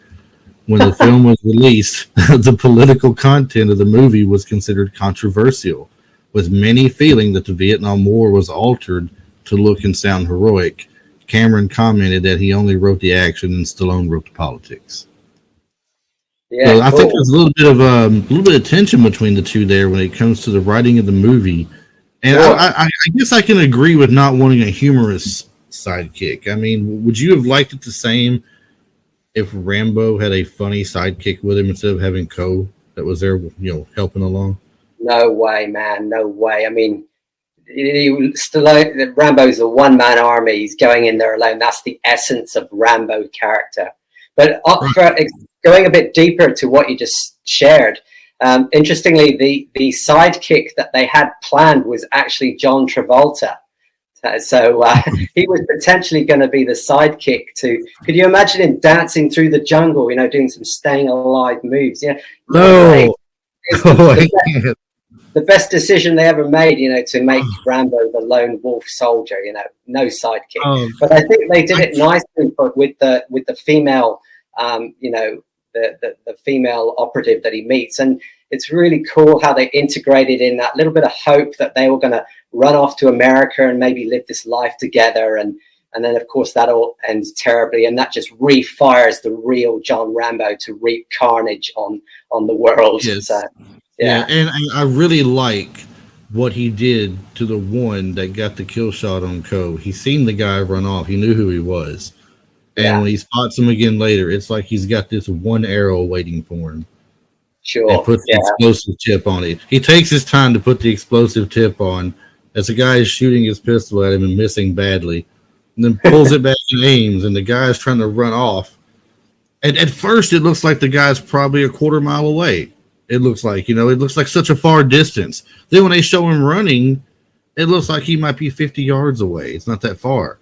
When the film was released, the political content of the movie was considered controversial, with many feeling that the Vietnam War was altered to look and sound heroic. Cameron commented that he only wrote the action and Stallone wrote the politics. Yeah, so I think there's a little bit of tension between the two there when it comes to the writing of the movie. And I guess I can agree with not wanting a humorous sidekick. I mean, would you have liked it the same if Rambo had a funny sidekick with him instead of having Coe that was there, helping along? No way, man. No way. I mean, Rambo's a one-man army. He's going in there alone. That's the essence of Rambo character. But going a bit deeper to what you just shared, interestingly, the sidekick that they had planned was actually John Travolta. So he was potentially going to be the sidekick to. Could you imagine him dancing through the jungle? Doing some staying alive moves. Yeah. No. The best decision they ever made, to make Rambo the lone wolf soldier, no sidekick. But I think they did it nicely with the female, the female operative that he meets. And it's really cool how they integrated in that little bit of hope that they were going to run off to America and maybe live this life together. And then, of course, that all ends terribly. And that just refires the real John Rambo to wreak carnage on the world. Yes. So, yeah, and I really like what he did to the one that got the kill shot on Coe. He seen the guy run off. He knew who he was. And when he spots him again later, it's like he's got this one arrow waiting for him. Sure. And puts the explosive tip on it. He takes his time to put the explosive tip on as the guy is shooting his pistol at him and missing badly. And then pulls it back and aims, and the guy is trying to run off. And at first, it looks like the guy's probably a quarter mile away. It looks like, it looks like such a far distance. Then when they show him running, it looks like he might be 50 yards away. It's not that far.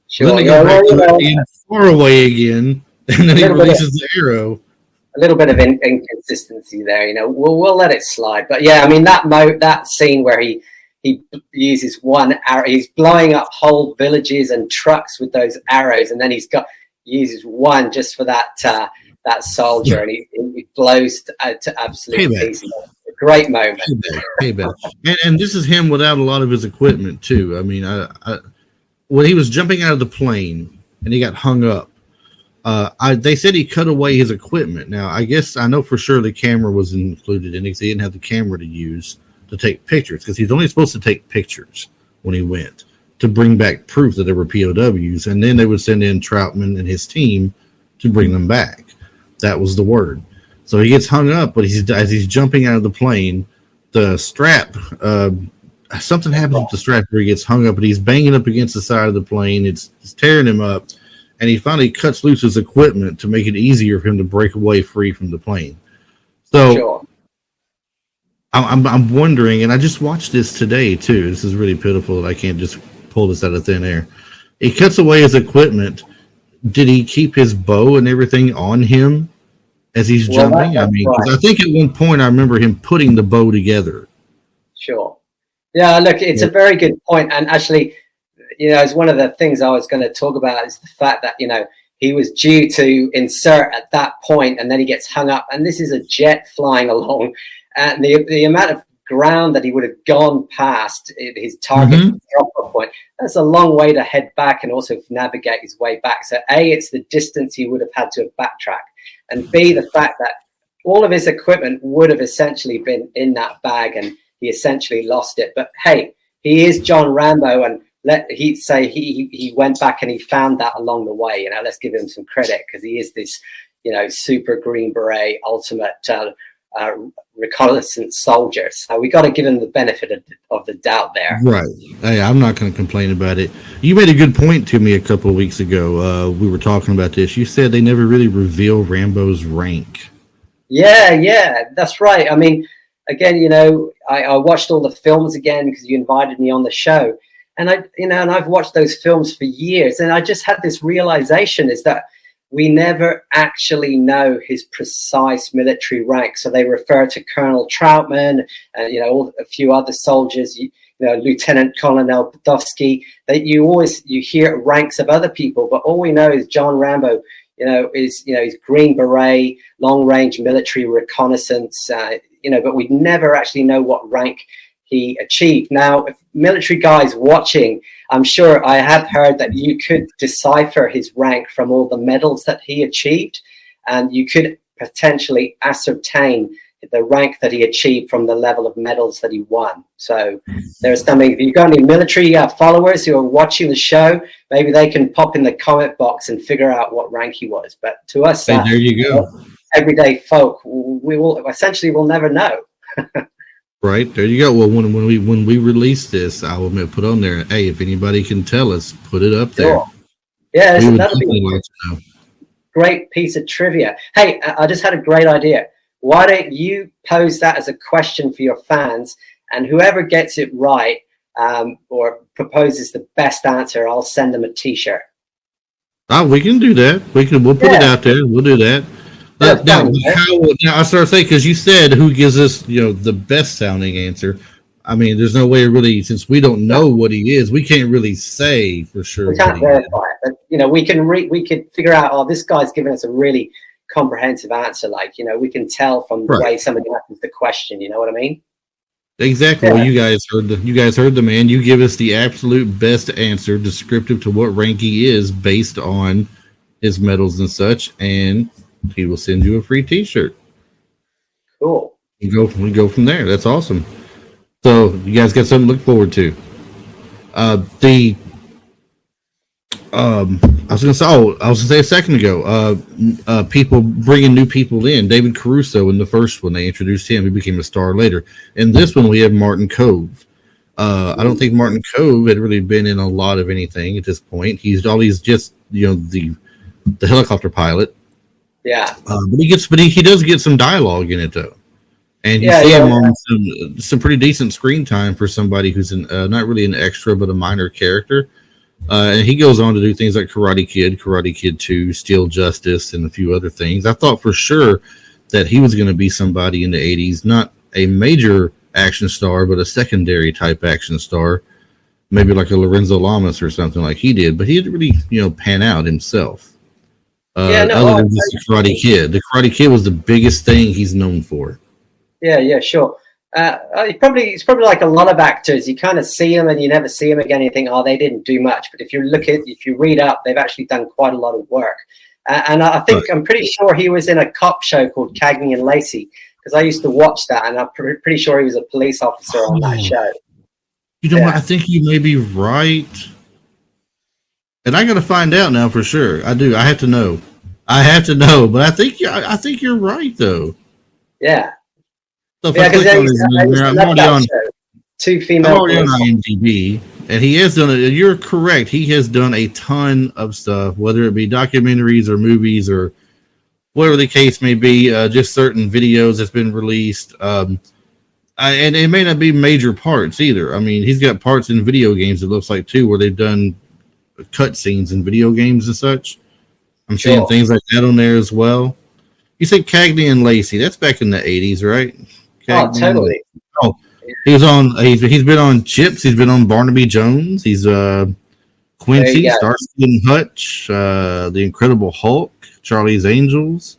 Sure. Then they go back to being far away again, and then he releases the arrow. A little bit of inconsistency there, We'll let it slide. But yeah, I mean that scene where he uses one arrow, he's blowing up whole villages and trucks with those arrows, and then uses one just for that soldier, and he blows to absolute pieces. A great moment. Payback. And this is him without a lot of his equipment too. I mean, when he was jumping out of the plane and he got hung up, they said he cut away his equipment. Now, I guess I know for sure the camera was included in it because he didn't have the camera to use to take pictures, because he's only supposed to take pictures when he went to bring back proof that there were POWs, and then they would send in Troutman and his team to bring them back. That was the word. So he gets hung up, but as he's jumping out of the plane, the strap, something happens with the strap where he gets hung up, and he's banging up against the side of the plane. It's tearing him up, and he finally cuts loose his equipment to make it easier for him to break away free from the plane. So sure. I'm wondering, and I just watched this today too. This is really pitiful that I can't just pull this out of thin air. He cuts away his equipment. Did he keep his bow and everything on him as he's jumping? I mean, right. I think at one point I remember him putting the bow together. Sure. Yeah, look, it's a very good point. And actually, it's one of the things I was going to talk about is the fact that, he was due to insert at that point, and then he gets hung up. And this is a jet flying along. And the amount of ground that he would have gone past his target drop point, that's a long way to head back and also navigate his way back. So A, it's the distance he would have had to have backtracked, and B, the fact that all of his equipment would have essentially been in that bag, and he essentially lost it. But hey, he is John Rambo, and he'd say he went back and he found that along the way. Let's give him some credit, because he is this, super Green Beret, ultimate reconnaissance soldier. So we got to give him the benefit of the doubt there. Right. Hey, I'm not going to complain about it. You made a good point to me a couple of weeks ago. We were talking about this. You said they never really reveal Rambo's rank. Yeah, that's right. I mean, again, I watched all the films again because you invited me on the show, and I've watched those films for years, and I just had this realization is that we never actually know his precise military rank. So they refer to Colonel Troutman and a few other soldiers, Lieutenant Colonel Podofsky. That you hear ranks of other people, but all we know is John Rambo. Is Green Beret, long range military reconnaissance. But we never actually know what rank he achieved. Now, if military guys watching, I'm sure I have heard that you could decipher his rank from all the medals that he achieved, and you could potentially ascertain the rank that he achieved from the level of medals that he won. So there's something. If you've got any military followers who are watching the show, maybe they can pop in the comment box and figure out what rank he was. But to us, there you go. Everyday folk, we'll never know. Right, there you go. Well, when we release this, I will put on there. Hey, if anybody can tell us, put it up there. Sure. Yeah, that'll be a great piece of trivia. Hey, I just had a great idea. Why don't you pose that as a question for your fans, and whoever gets it right or proposes the best answer, I'll send them a T-shirt. Oh, we can do that. We'll put it out there. We'll do that. Now, I started saying, because you said who gives us the best sounding answer. I mean, there's no way really, since we don't know what he is, we can't really say for sure. We can't verify it, but we can figure out. This guy's giving us a really comprehensive answer. We can tell from the way somebody answers the question. You know what I mean? Exactly. Yeah. Well, you guys heard the man. You give us the absolute best answer, descriptive to what rank he is, based on his medals and such, and he will send you a free T-shirt. Cool. We go from there. That's awesome. So you guys got something to look forward to. I was gonna say a second ago. People bringing new people in. David Caruso in the first one, they introduced him. He became a star later. In this one, we have Martin Kove. I don't think Martin Kove had really been in a lot of anything at this point. He's always just the helicopter pilot. Yeah. But he does get some dialogue in it though, and you see him on some pretty decent screen time for somebody who's not really an extra but a minor character. And he goes on to do things like Karate Kid 2, Steel Justice, and a few other things. I thought for sure that he was going to be somebody in the 80s, not a major action star, but a secondary type action star, maybe like a Lorenzo Lamas or something like he did. But he didn't really, pan out himself. Other than just the Karate Kid. The Karate Kid was the biggest thing he's known for. Yeah, sure. It's probably like a lot of actors. You kind of see them and you never see them again. You think, they didn't do much. But if you read up, they've actually done quite a lot of work. And I think I'm pretty sure he was in a cop show called Cagney and Lacey, because I used to watch that, and I'm pretty sure he was a police officer on that show. You know what? I think you may be right. And I got to find out now for sure. I do. I have to know. But I think you're right though. Yeah. So because I'm already on two female. I'm already on IMDb, and he has done it. You're correct. He has done a ton of stuff, whether it be documentaries or movies or whatever the case may be. Just certain videos that's been released. And it may not be major parts either. I mean, he's got parts in video games. It looks like too, where they've done cut scenes in video games and such. I'm seeing things like that on there as well. You said Cagney and Lacey. That's back in the 80s, right? Cagney totally. He's been on Chips. He's been on Barnaby Jones. He's Quincy, Starsky and Hutch, The Incredible Hulk, Charlie's Angels,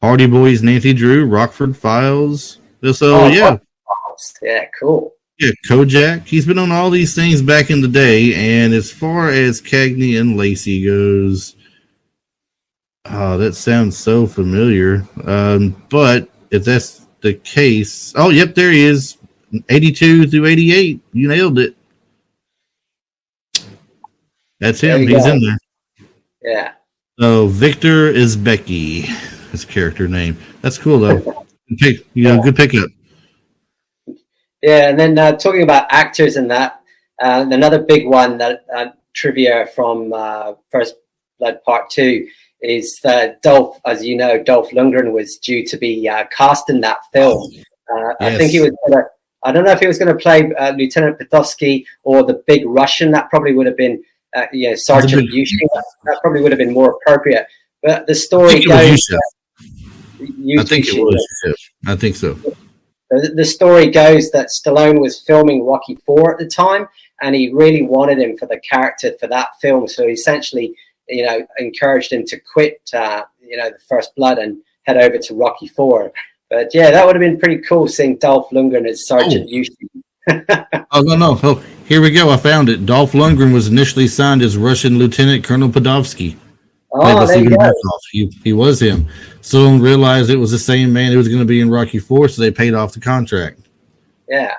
Hardy Boys, Nancy Drew, Rockford Files. Yeah, cool. Yeah, Kojak. He's been on all these things back in the day. And as far as Cagney and Lacey goes, that sounds so familiar. But if that's the case, there he is, 82 through 88. You nailed it. That's him. He's in there. Yeah. So Victor Izbeki, his character name. That's cool though. Good pickup. Yeah, and then talking about actors and that, another big one that trivia from First Blood Part 2 is Dolph. As you know, Dolph Lundgren was due to be cast in that film. Yes. I think he was gonna. I don't know if he was going to play Lieutenant Podolsky or the big Russian. That probably would have been, Sergeant Yushin. That probably would have been more appropriate. But the story goes. I think it was. I think so. The story goes that Stallone was filming Rocky IV at the time, and he really wanted him for the character for that film. So he essentially, encouraged him to quit, the First Blood and head over to Rocky IV. But yeah, that would have been pretty cool seeing Dolph Lundgren as Sergeant Yushin. No. Oh, here we go. I found it. Dolph Lundgren was initially signed as Russian Lieutenant Colonel Podolsky. Oh, there you go. He was him. Stallone realized it was the same man who was going to be in Rocky IV, so they paid off the contract. Yeah.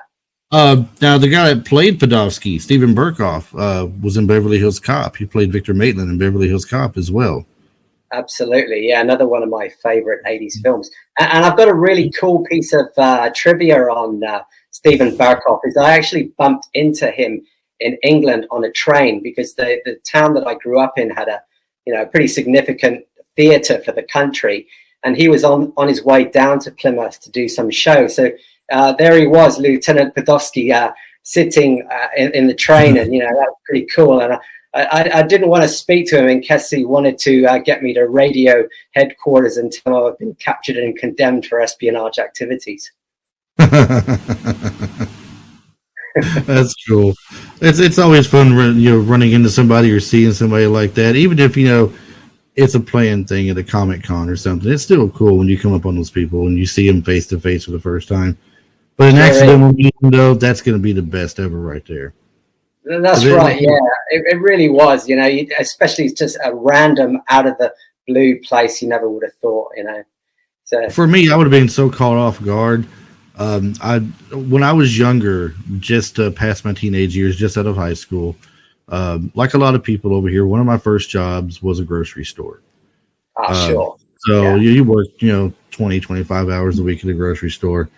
Now, the guy that played Podolsky, Steven Berkoff, was in Beverly Hills Cop. He played Victor Maitland in Beverly Hills Cop as well. Absolutely. Yeah, another one of my favorite 80s films. And I've got a really cool piece of trivia on Steven Berkoff. Is I actually bumped into him in England on a train because the town that I grew up in had a pretty significant theatre for the country, and he was on his way down to Plymouth to do some show. So there he was, Lieutenant Podolsky, sitting in the train, and that was pretty cool. And I didn't want to speak to him in case he wanted to get me to radio headquarters and tell him I've been captured and condemned for espionage activities. That's cool. It's always fun, running into somebody or seeing somebody like that. Even if it's a planned thing at a Comic-Con or something, it's still cool when you come up on those people and you see them face to face for the first time. But an accidental meeting, though, that's going to be the best ever, right there. That's right. Yeah, it really was. Especially just a random out of the blue place you never would have thought. So for me, I would have been so caught off guard. When I was younger, just past my teenage years, just out of high school, like a lot of people over here, one of my first jobs was a grocery store. Sure. So you work, 20, 25 hours a week at a grocery store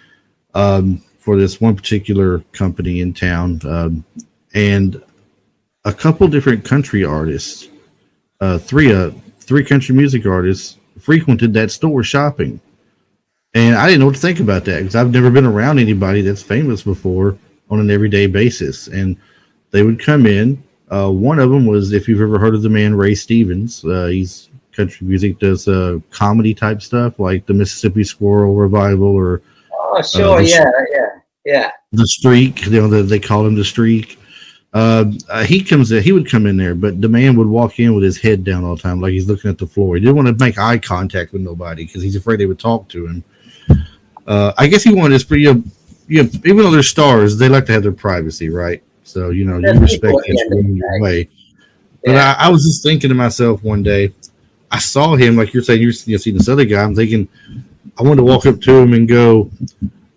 for this one particular company in town, and a couple different country artists, three country music artists frequented that store shopping. And I didn't know what to think about that because I've never been around anybody that's famous before on an everyday basis. And they would come in. One of them was, if you've ever heard of the man Ray Stevens, he's country music, does comedy type stuff like the Mississippi Squirrel Revival or. Oh, sure. Yeah. The Streak, they called him the Streak. He would come in there, but the man would walk in with his head down all the time, like he's looking at the floor. He didn't want to make eye contact with nobody because he's afraid they would talk to him. I guess he wanted to, even though they're stars, they like to have their privacy, right? So, you respect your way. But I was just thinking to myself one day, I saw him, like you're saying, you see this other guy. I'm thinking, I wanted to walk up to him and go,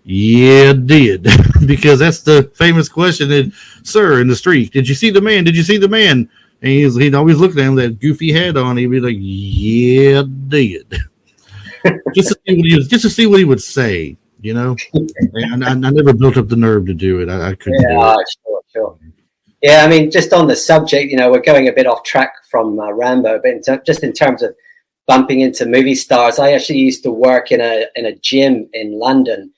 yeah, did. Because that's the famous question, sir, in the street, did you see the man? Did you see the man? And he'd always look at him with that goofy hat on. He'd be like, yeah, did. just to see what he would say, And I never built up the nerve to do it. I couldn't do it. Sure. Yeah, I mean, just on the subject, we're going a bit off track from Rambo, but just in terms of bumping into movie stars, I actually used to work in a gym in London,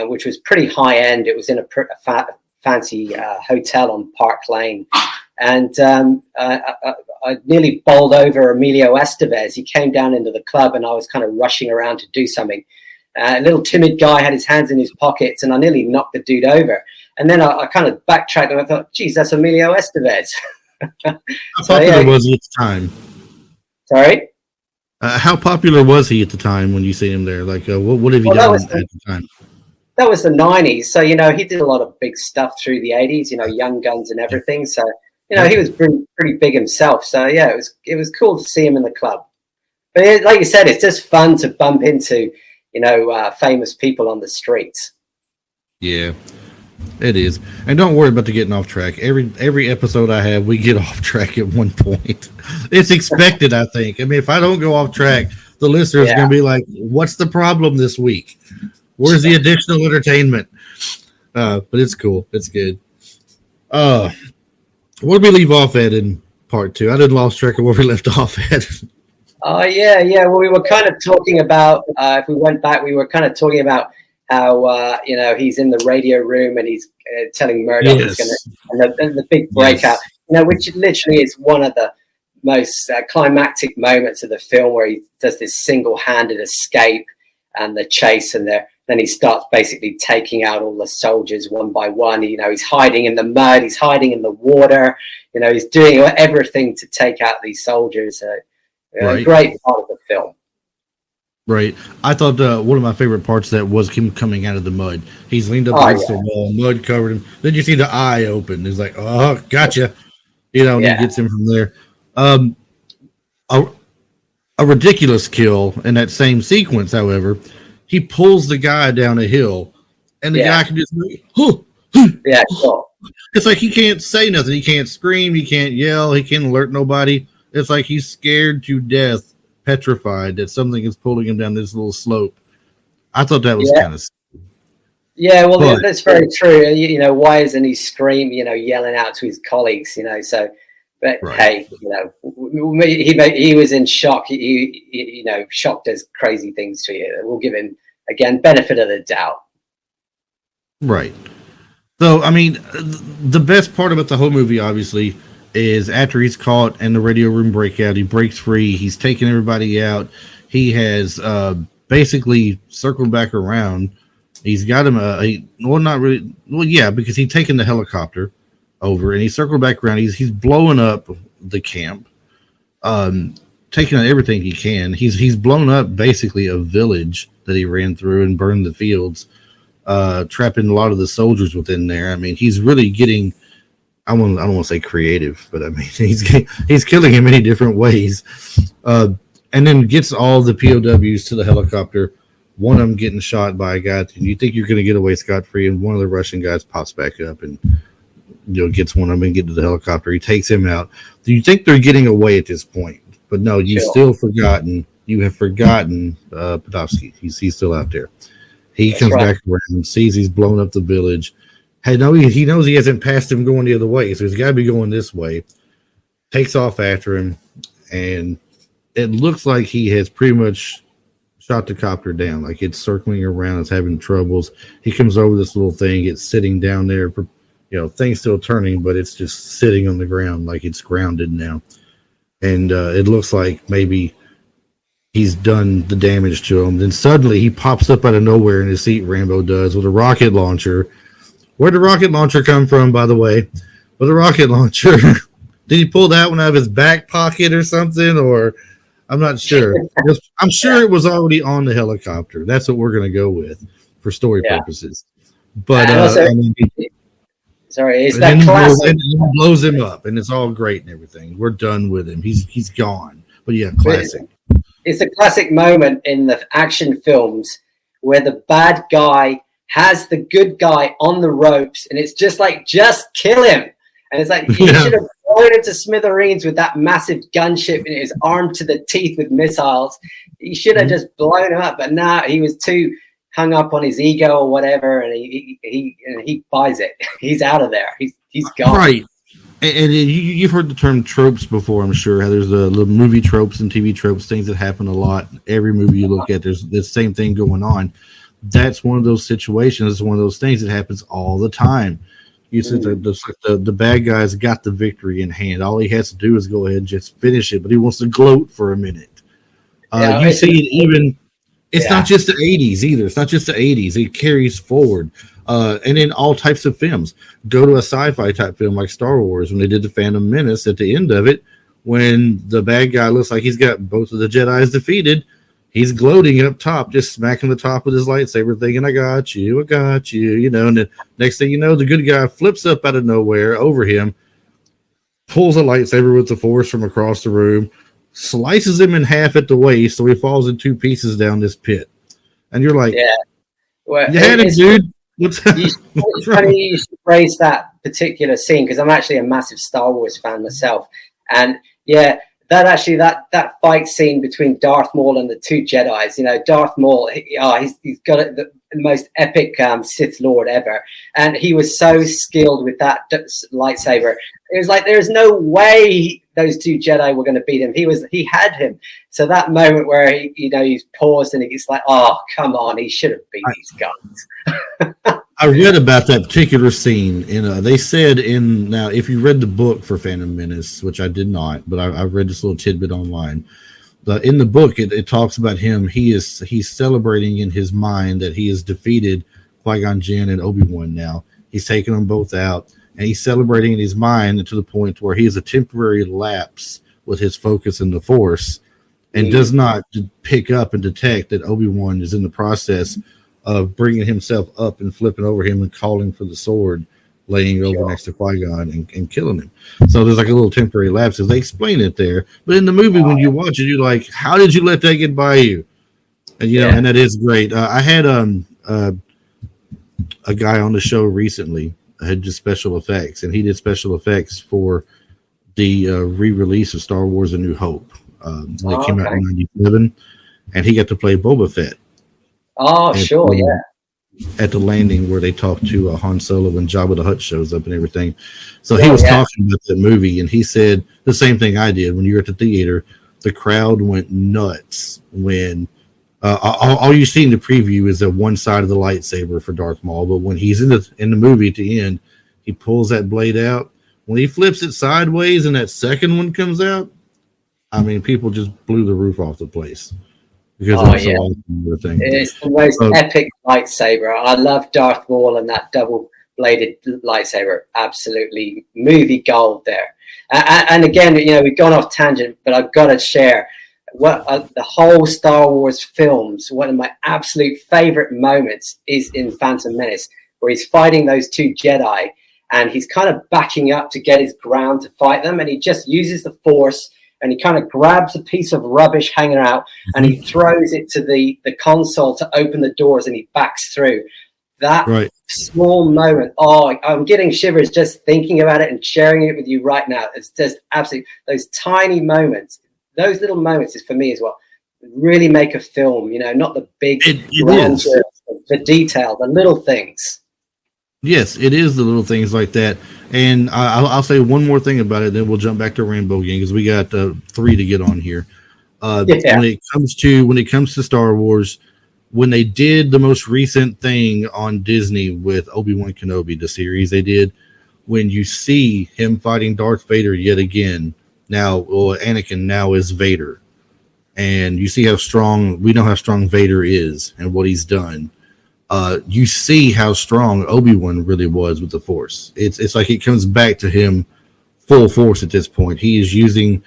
which was pretty high end. It was in a fancy hotel on Park Lane, and I nearly bowled over Emilio Estevez. He came down into the club, and I was kind of rushing around to do something. A little timid guy had his hands in his pockets, and I nearly knocked the dude over. And then I kind of backtracked, and I thought, geez, that's Emilio Estevez. How popular was he at the time? Sorry? How popular was he at the time when you see him there? Like, what have you done at the time? That was the 90s. So, he did a lot of big stuff through the 80s, Young Guns and everything. So, he was pretty big himself. So, yeah, it was cool to see him in the club. But like you said, it's just fun to bump into, famous people on the streets. Yeah, it is. And don't worry about the getting off track. Every episode I have, we get off track at one point. It's expected, I think. I mean, if I don't go off track, the listeners are going to be like, what's the problem this week? Where's the additional entertainment? But it's cool. It's good. Where did we leave off at in part 2? I didn't lost track of where we left off at. Yeah. Well, we were kind of talking about, if we went back, we were kind of talking about how, he's in the radio room and he's telling Murdoch he's going to, and the big breakout, which literally is one of the most climactic moments of the film, where he does this single-handed escape and the chase, and then he starts basically taking out all the soldiers one by one. He's hiding in the mud, he's hiding in the water, he's doing everything to take out these soldiers. A great part of the film. Right. I thought one of my favorite parts of that was him coming out of the mud. He's leaned up against the wall, mud covered him. Then you see the eye open. He's like, oh, gotcha. And he gets him from there. A ridiculous kill in that same sequence, however, he pulls the guy down a hill, and the guy can just cool. It's like he can't say nothing. He can't scream. He can't yell. He can't alert nobody. It's like he's scared to death, petrified that something is pulling him down this little slope. I thought that was kind of... Yeah, well, that's very true. Why isn't he screaming, yelling out to his colleagues, so... But hey, he was in shock. He shock does crazy things to you. We'll give him, again, benefit of the doubt. Right. So, I mean, the best part about the whole movie, obviously, is after he's caught and the radio room breakout, he breaks free. He's taking everybody out. He has basically circled back around. He's got him because he's taken the helicopter over, and he circled back around. He's blowing up the camp, taking out everything he can. He's blown up basically a village that he ran through and burned the fields, trapping a lot of the soldiers within there. I mean, he's really getting, I don't want to say creative, but I mean, he's killing in many different ways, and then gets all the POWs to the helicopter. One of them getting shot by a guy. You think you're going to get away scot-free, and one of the Russian guys pops back up and gets one of them and get to the helicopter. He takes him out. Do you think they're getting away at this point? But no, you have forgotten Podolsky. He's still out there. He comes back around, sees he's blown up the village. Hey, no, he knows he hasn't passed him going the other way, so he's got to be going this way. Takes off after him, and it looks like he has pretty much shot the copter down. Like it's circling around, it's having troubles. He comes over this little thing, it's sitting down there. Things still turning, but it's just sitting on the ground like it's grounded now. And it looks like maybe he's done the damage to him. Then suddenly he pops up out of nowhere in his seat, Rambo does, with a rocket launcher. Where'd the rocket launcher come from, by the way? With a rocket launcher. Did he pull that one out of his back pocket or something? Or I'm not sure. I'm sure it was already on the helicopter. That's what we're going to go with for story purposes. But sorry, is that classic? It blows him up, and it's all great and everything. We're done with him. He's gone. But yeah, classic. It's a classic moment in the action films where the bad guy has the good guy on the ropes, and it's just kill him. And it's like, he should have blown him to smithereens with that massive gunship, and his armed to the teeth with missiles. He should have just blown him up, but now he was too hung up on his ego or whatever, and he buys it. He's out of there. He's gone. Right. And you've heard the term tropes before, I'm sure. How there's the movie tropes and TV tropes, things that happen a lot. Every movie you look at, there's the same thing going on. That's one of those situations. It's one of those things that happens all the time. You said the bad guy's got the victory in hand. All he has to do is go ahead and just finish it, but he wants to gloat for a minute. You see it even. It's not just the 80s either. It's not just the 80s. It carries forward. And in all types of films. Go to a sci-fi type film like Star Wars when they did The Phantom Menace. At the end of it, when the bad guy looks like he's got both of the Jedis defeated, he's gloating up top, just smacking the top with his lightsaber, thinking, I got you. And the next thing you know, the good guy flips up out of nowhere over him, pulls a lightsaber with the Force from across the room, slices him in half at the waist, so he falls in two pieces down this pit. And you're like, well, you had it, dude. It's funny you should raise that particular scene, because I'm actually a massive Star Wars fan myself. And that fight scene between Darth Maul and the two Jedis, you know, Darth Maul, he's got the most epic Sith Lord ever, and he was so skilled with that lightsaber. It was like there's no way those two Jedi were going to beat him. He had him. So that moment where he's paused and he's like, oh come on, he should have beat these guns. I read about that particular scene, and they said now, if you read the book for Phantom Menace, which I did not, but I read this little tidbit online. In the book, it talks about him. He's celebrating in his mind that he has defeated Qui-Gon Jinn and Obi-Wan. Now he's taken them both out, and he's celebrating in his mind to the point where he has a temporary lapse with his focus in the Force, and does not pick up and detect that Obi-Wan is in the process of bringing himself up and flipping over him and calling for the sword, laying over next to Qui-Gon and killing him. So there's like a little temporary lapse. They explain it there, but in the movie, when you watch it, you're like, how did you let that get by you? And and that is great. I had a guy on the show recently had just special effects, and he did special effects for the re-release of Star Wars: A New Hope. When it came out in '97, and he got to play Boba Fett. Oh, sure, yeah. At the landing where they talk to Han Solo when Jabba the Hutt shows up and everything. So he was talking about that movie, and he said the same thing I did. When you were at the theater, the crowd went nuts when all you see in the preview is that one side of the lightsaber for Darth Maul, but when he's in the movie at the end, he pulls that blade out. When he flips it sideways and that second one comes out, I mean, people just blew the roof off the place. Because it's the most epic lightsaber. I love Darth Maul and that double-bladed lightsaber. Absolutely movie gold there. And again, we've gone off tangent, but I've got to share the whole Star Wars films. One of my absolute favorite moments is in Phantom Menace, where he's fighting those two Jedi, and he's kind of backing up to get his ground to fight them, and he just uses the Force. And he kind of grabs a piece of rubbish hanging out and he throws it to the console to open the doors, and he backs through. That small moment, I'm getting shivers just thinking about it and sharing it with you right now. It's just absolutely, those tiny moments, those little moments is for me as well, really make a film, not the big, grandeur, the detail, the little things. Yes, it is the little things like that. And I'll say one more thing about it, then we'll jump back to Rambo again, because we got 3 to get on here. When it comes to Star Wars, when they did the most recent thing on Disney with Obi-Wan Kenobi, the series they did, when you see him fighting Darth Vader yet again, Anakin now is Vader, and you see we know how strong Vader is and what he's done. You see how strong Obi-Wan really was with the Force. It's like it comes back to him full force at this point. He is using,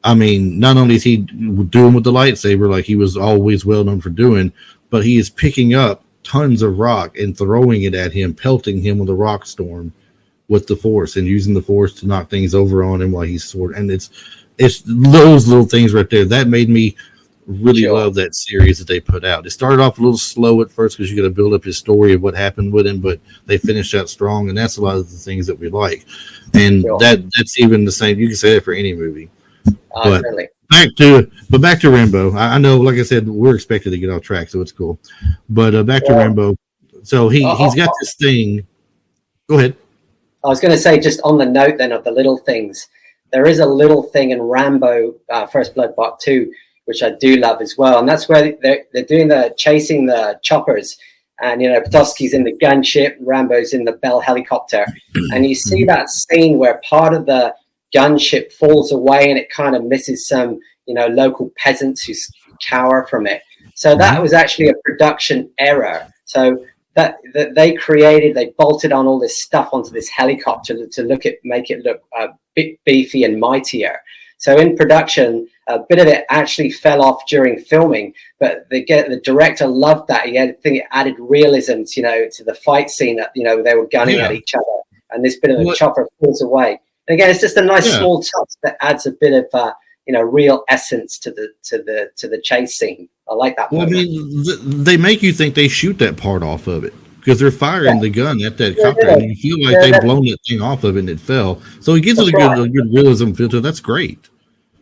not only is he doing with the lightsaber like he was always well known for doing, but he is picking up tons of rock and throwing it at him, pelting him with a rock storm with the Force, and using the Force to knock things over on him while he's sword. And it's those little things right there that made me really love that series that they put out. It started off a little slow at first because you got to build up his story of what happened with him, but they finished out strong, and that's a lot of the things that we like. And that's even the same. You can say that for any movie. But really. back to Rambo. I know, like I said, we're expected to get off track, so it's cool. But back to Rambo. So he's got this thing. Go ahead. I was going to say, just on the note then of the little things, there is a little thing in Rambo First Blood Part 2, which I do love as well. And that's where they're doing chasing the choppers. And, Petoskey's in the gunship, Rambo's in the Bell helicopter. And you see that scene where part of the gunship falls away and it kind of misses some, local peasants who cower from it. So that was actually a production error. So that they bolted on all this stuff onto this helicopter to make it look a bit beefy and mightier. So in production, a bit of it actually fell off during filming, but the director loved that. I think it added realism, to the fight scene that, they were gunning at each other, and this bit of the chopper falls away. And again, it's just a nice small touch that adds a bit of, real essence to the chase scene. I like that. Well, they make you think they shoot that part off of it, because they're firing the gun at that copter, and you feel like they've blown that thing off of it and it fell. So it gives it a good realism filter. That's great.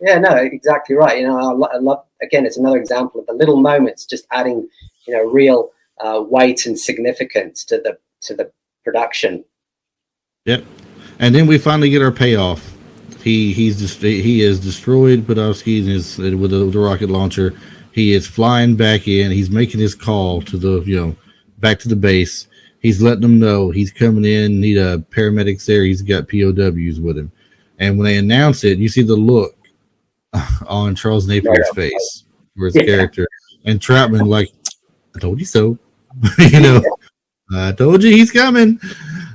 Yeah, no, exactly right. You know, I love, again, it's another example of the little moments just adding, you know, real weight and significance to the production. Yep. And then we finally get our payoff. He has destroyed Podolsky with the rocket launcher. He is flying back in. He's making his call to the back to the base. He's letting them know he's coming in. Need paramedics there. He's got POWs with him. And when they announce it, you see the look on Charles Napier's face for his character, and Troutman like, "I told you so." I told you he's coming.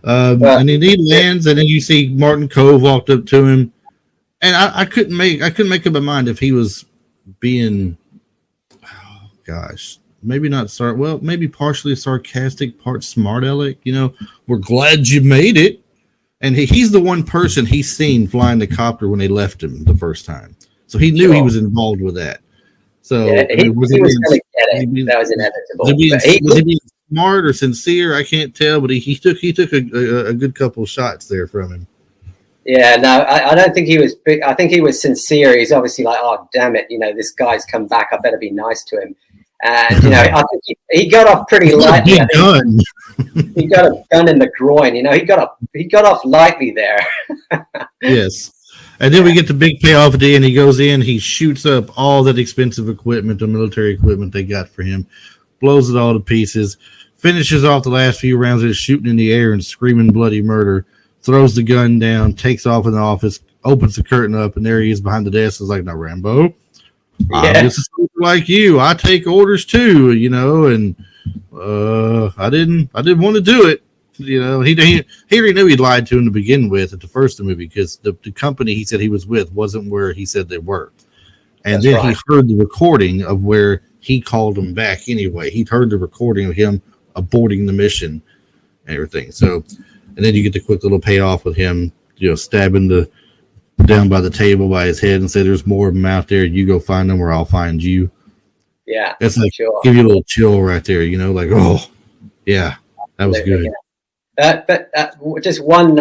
And then he lands, and then you see Martin Kove walked up to him, and I couldn't make up my mind if he was being, oh gosh, maybe not maybe partially sarcastic, part smart aleck. We're glad you made it, and he's the one person he's seen flying the copter when they left him the first time, so he knew he was involved with that. So he was going to get it. That was inevitable. Was he being smart or sincere? I can't tell, but he took a good couple of shots there from him. Yeah, no, I don't think he was big. I think he was sincere. He's obviously like, oh damn it, this guy's come back. I better be nice to him. And I think he got off pretty lightly. He got a gun in the groin. He got off lightly there. Yes. And then we get the big payoff at the end. He goes in, he shoots up all that expensive equipment, the military equipment they got for him, blows it all to pieces, finishes off the last few rounds of shooting in the air and screaming bloody murder, throws the gun down, takes off in the office, opens the curtain up, and there he is behind the desk. It's like, "Now, Rambo, I'm just a soldier like you. I take orders too, and I didn't want to do it." He already knew he'd lied to him to begin with at the first movie, because the company he said he was with wasn't where he said they were. And then he heard the recording of where he called him back anyway. He'd heard the recording of him aborting the mission and everything. So, and then you get the quick little payoff with him, stabbing down by the table by his head and say, "There's more of them out there. You go find them or I'll find you." Yeah. That's like, give you a little chill right there, like, oh, yeah, that was good. But just one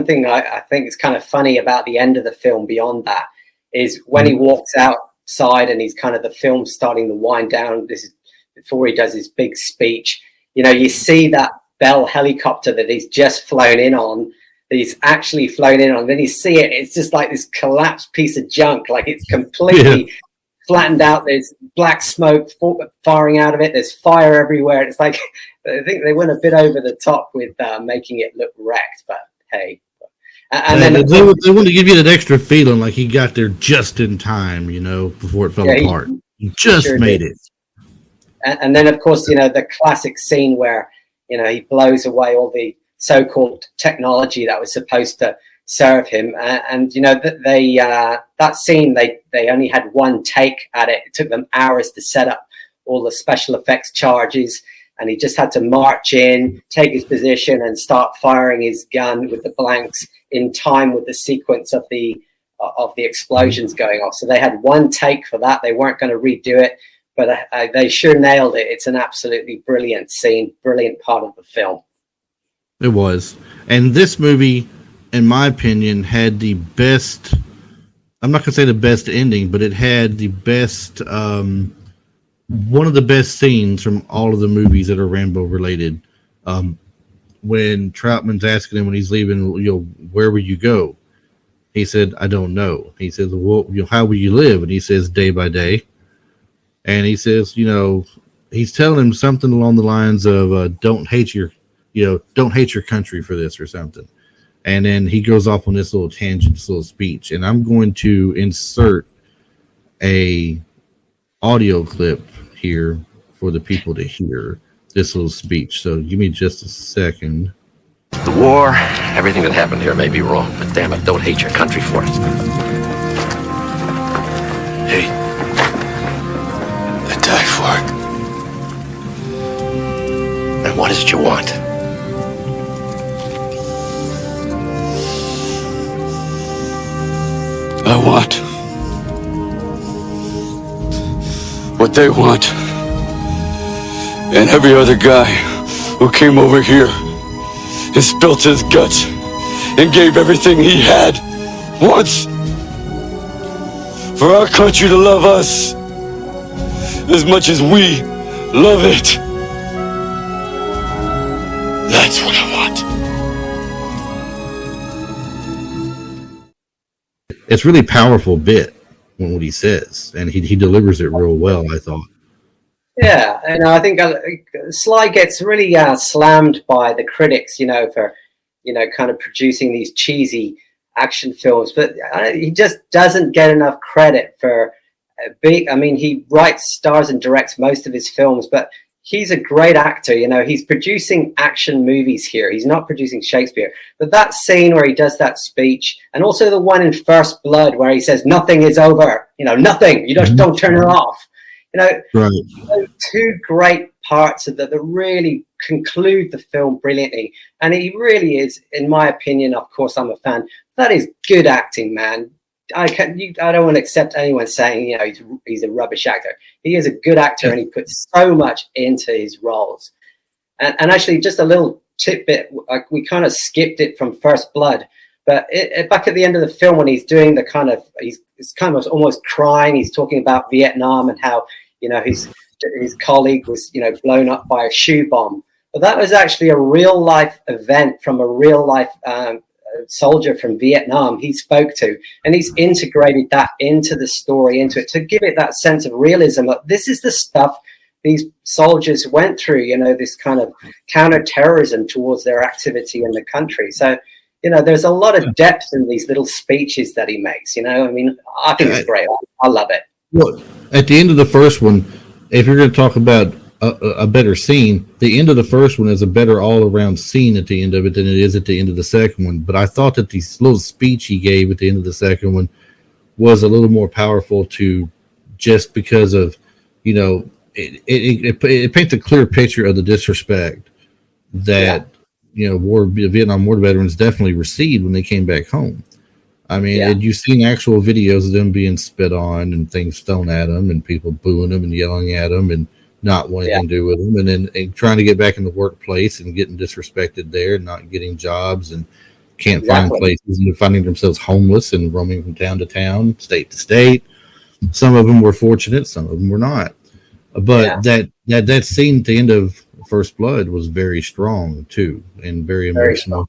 thing I think is kind of funny about the end of the film beyond that is when he walks outside and he's kind of, the film starting to wind down. This is before he does his big speech. You see that Bell helicopter that he's just flown in on, that he's actually flown in on. Then you see it. It's just like this collapsed piece of junk. Like it's completely flattened out. There's black smoke firing out of it. There's fire everywhere. It's like, I think they went a bit over the top with making it look wrecked, but hey. And then they want to give you that extra feeling like he got there just in time, before it fell apart. He just made it. And then, of course, the classic scene where, he blows away all the so-called technology that was supposed to serve him. And that scene, they only had one take at it. It took them hours to set up all the special effects charges. And he just had to march in, take his position, and start firing his gun with the blanks in time with the sequence of the explosions going off. So they had one take for that. They weren't going to redo it, but they sure nailed it. It's an absolutely brilliant scene, brilliant part of the film. It was. And this movie, in my opinion, had the best, I'm not going to say the best ending, but it had the best, one of the best scenes from all of the movies that are Rambo related. When Troutman's asking him when he's leaving, where will you go? He said, "I don't know." He says, "Well, how will you live?" And he says, "Day by day." And he says, he's telling him something along the lines of, don't hate your country for this or something. And then he goes off on this little tangent, this little speech. And I'm going to insert a audio clip here for the people to hear this little speech. So give me just a second. The war, everything that happened here may be wrong, but damn it, don't hate your country for it. Hey, I die for it. And what is it you want? I want what they want. And every other guy who came over here and spilt his guts and gave everything he had once. for our country to love us as much as we love it. That's what I want. It's really powerful bit when what he says, and he delivers it real well, I thought. Yeah, and I think Sly gets really slammed by the critics, for, kind of producing these cheesy action films, but he just doesn't get enough credit for he writes, stars, and directs most of his films, but he's a great actor. He's producing action movies here. He's not producing Shakespeare. But that scene where he does that speech, and also the one in First Blood where he says, "Nothing is over. Nothing. You just don't turn it off." Right. Two great parts of that really conclude the film brilliantly. And he really is, in my opinion, of course, I'm a fan. That is good acting, man. I don't want to accept anyone saying, he's a rubbish actor. He is a good actor, and he puts so much into his roles. And actually, just a little tidbit, we kind of skipped it from First Blood, but back at the end of the film, when he's doing he's kind of almost crying. He's talking about Vietnam and how, his colleague was, blown up by a shoe bomb. But that was actually a real life event from a real life soldier from Vietnam he spoke to, and he's integrated that into the story, into it, to give it that sense of realism. This is the stuff these soldiers went through, this kind of counter-terrorism towards their activity in the country. So, there's a lot of depth in these little speeches that he makes, I think it's great. I love it. Well, at the end of the first one, if you're going to talk about a better scene, the end of the first one is a better all-around scene at the end of it than it is at the end of the second one. But I thought that the little speech he gave at the end of the second one was a little more powerful just because of, it paints a clear picture of the disrespect that, Vietnam War veterans definitely received when they came back home. I mean, you've seen actual videos of them being spit on and things thrown at them and people booing them and yelling at them and not wanting to do with them, and then trying to get back in the workplace and getting disrespected there, and not getting jobs and can't find places, and finding themselves homeless and roaming from town to town, state to state. Some of them were fortunate, some of them were not. But that scene at the end of First Blood was very strong too, and very emotional.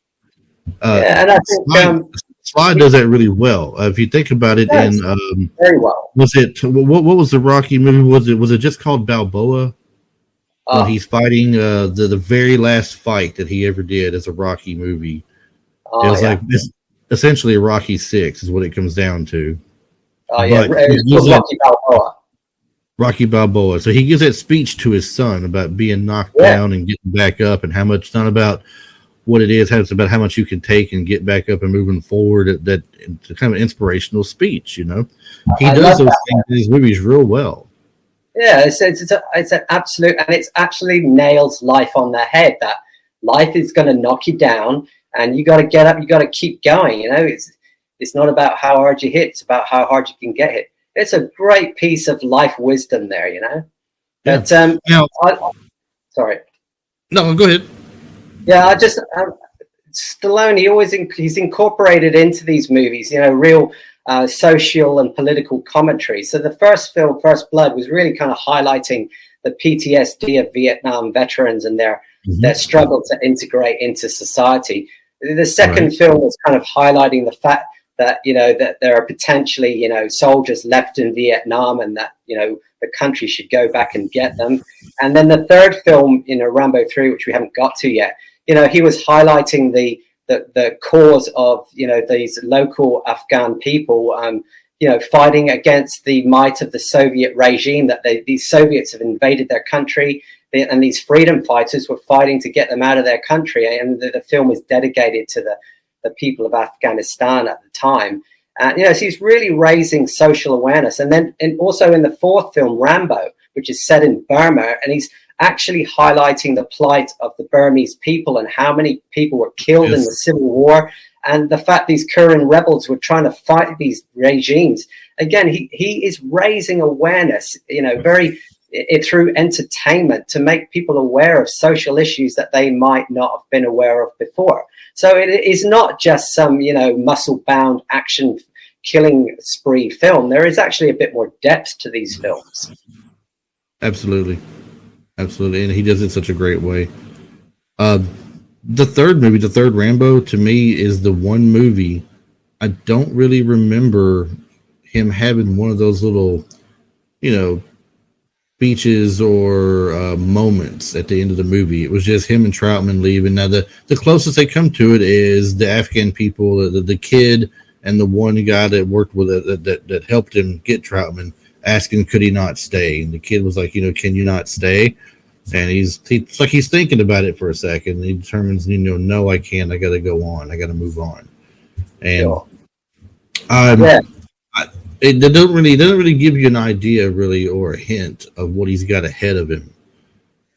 And I think Sly does that really well. If you think about it, very well. Was it what was the Rocky movie? Was it just called Balboa? When he's fighting the very last fight that he ever did as a Rocky movie. It was like essentially a Rocky 6 is what it comes down to. Oh yeah, it was Rocky Balboa. Rocky Balboa. So he gives that speech to his son about being knocked down and getting back up, and how much it's not about what it is, it's about how much you can take and get back up and moving forward. That it's kind of an inspirational speech, He does those things in his movies real well. Yeah, it's an absolute, and it's actually nails life on the head. That life is going to knock you down, and you got to get up. You got to keep going. It's not about how hard you hit; it's about how hard you can get hit. It's a great piece of life wisdom there, But sorry. No, go ahead. Yeah, Stallone, he's incorporated into these movies, real social and political commentary. So the first film, First Blood, was really kind of highlighting the PTSD of Vietnam veterans and their struggle to integrate into society. The second film was kind of highlighting the fact that, that there are potentially, soldiers left in Vietnam, and that, the country should go back and get them. And then the third film, Rambo 3, which we haven't got to yet, he was highlighting the cause of, these local Afghan people, fighting against the might of the Soviet regime, that these Soviets have invaded their country, and these freedom fighters were fighting to get them out of their country. And the film was dedicated to the people of Afghanistan at the time. So he's really raising social awareness. And then also in the fourth film, Rambo, which is set in Burma, and he's actually highlighting the plight of the Burmese people and how many people were killed in the Civil War, and the fact these Karen rebels were trying to fight these regimes. Again, he is raising awareness, through entertainment, to make people aware of social issues that they might not have been aware of before. So it is not just some, muscle-bound action, killing spree film, there is actually a bit more depth to these films. Absolutely. And he does it such a great way. The third movie, the third Rambo, to me is the one movie I don't really remember him having one of those little, speeches or moments at the end of the movie. It was just him and Troutman leaving. Now, the closest they come to it is the Afghan people, the kid and the one guy that worked with it, that helped him get Troutman, asking could he not stay. And the kid was like, can you not stay? And he's like he's thinking about it for a second. And he determines, no, I can't. I got to go on. I got to move on. And it doesn't really give you an idea, really, or a hint of what he's got ahead of him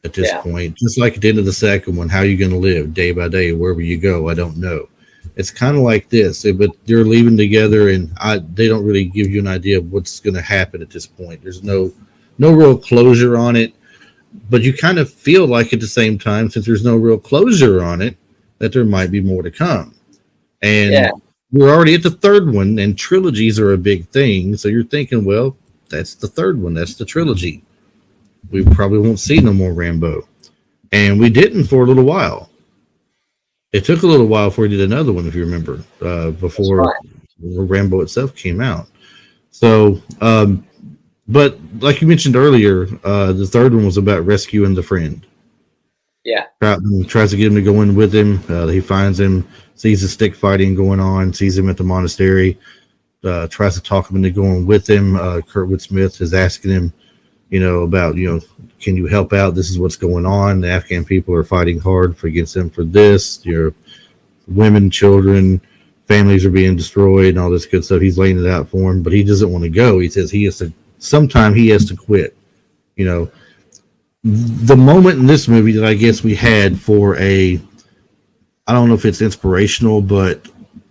at this point. Just like at the end of the second one, how are you going to live day by day, wherever you go? I don't know. It's kind of like this, but they're leaving together, and they don't really give you an idea of what's going to happen at this point. There's no real closure on it, but you kind of feel like at the same time, since there's no real closure on it, that there might be more to come. And we're already at the third one, and trilogies are a big thing. So you're thinking, well, that's the third one. That's the trilogy. We probably won't see no more Rambo. And we didn't for a little while. It took a little while before we did another one, if you remember, before Rambo itself came out. So, but like you mentioned earlier, the third one was about rescuing the friend. Yeah. Troutman tries to get him to go in with him. He finds him, sees the stick fighting going on, sees him at the monastery, tries to talk him into going with him. Kurtwood Smith is asking him, about, can you help out? This is what's going on. The Afghan people are fighting hard against them for this. Your women, children, families are being destroyed and all this good stuff. He's laying it out for him, but he doesn't want to go. He says sometime he has to quit. The moment in this movie that I guess we had for I don't know if it's inspirational, but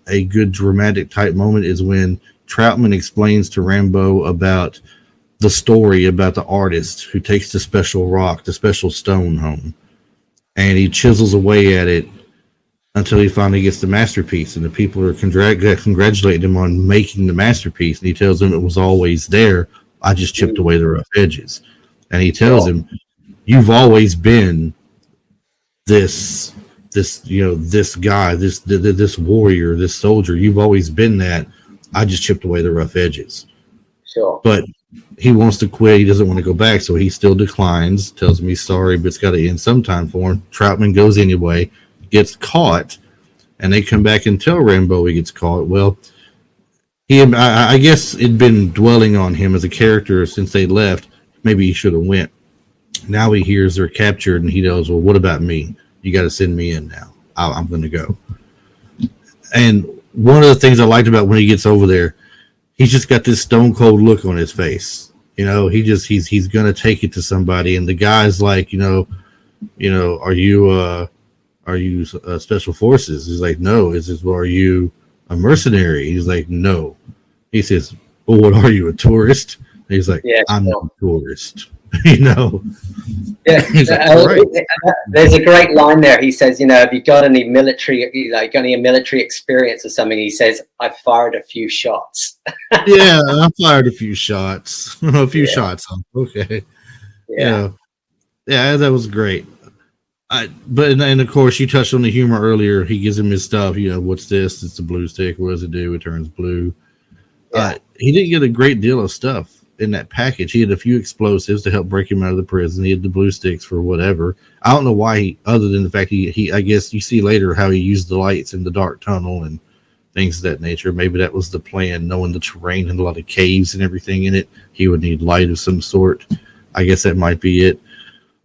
a good dramatic type moment is when Troutman explains to Rambo about the story about the artist who takes the special rock, the special stone home, and he chisels away at it until he finally gets the masterpiece, and the people are congratulating him on making the masterpiece, and he tells them it was always there. I just chipped away the rough edges. And he tells him, you've always been this guy, this warrior, this soldier. You've always been that. I just chipped away the rough edges. Sure. But he wants to quit. He doesn't want to go back, so he still declines, tells him he's sorry, but it's got to end sometime for him. Troutman goes anyway, gets caught, and they come back and tell Rambo he gets caught. Well, I guess it'd been dwelling on him as a character since they left. Maybe he should have went. Now he hears they're captured, and he knows, well, what about me? You got to send me in now. I'm going to go. And one of the things I liked about when he gets over there, he's just got this stone cold look on his face. He's going to take it to somebody. And the guy's like, are you special forces? He's like, no. He says, well, are you a mercenary? He's like, no. He says, well, what are you, a tourist? And he's like, I'm not a tourist. Yeah. Right. There's a great line there. He says, have you got any military experience or something? He says, I fired a few shots. Yeah, I fired a few shots. Shots. Okay. Yeah, that was great. But of course, you touched on the humor earlier. He gives him his stuff. What's this? It's the blue stick. What does it do? It turns blue. He didn't get a great deal of stuff in that package. He had a few explosives to help break him out of the prison. He had the blue sticks for whatever. I don't know why other than the fact he I guess you see later how he used the lights in the dark tunnel and things of that nature. Maybe that was the plan, knowing the terrain and a lot of caves and everything in it. He would need light of some sort. I guess that might be it.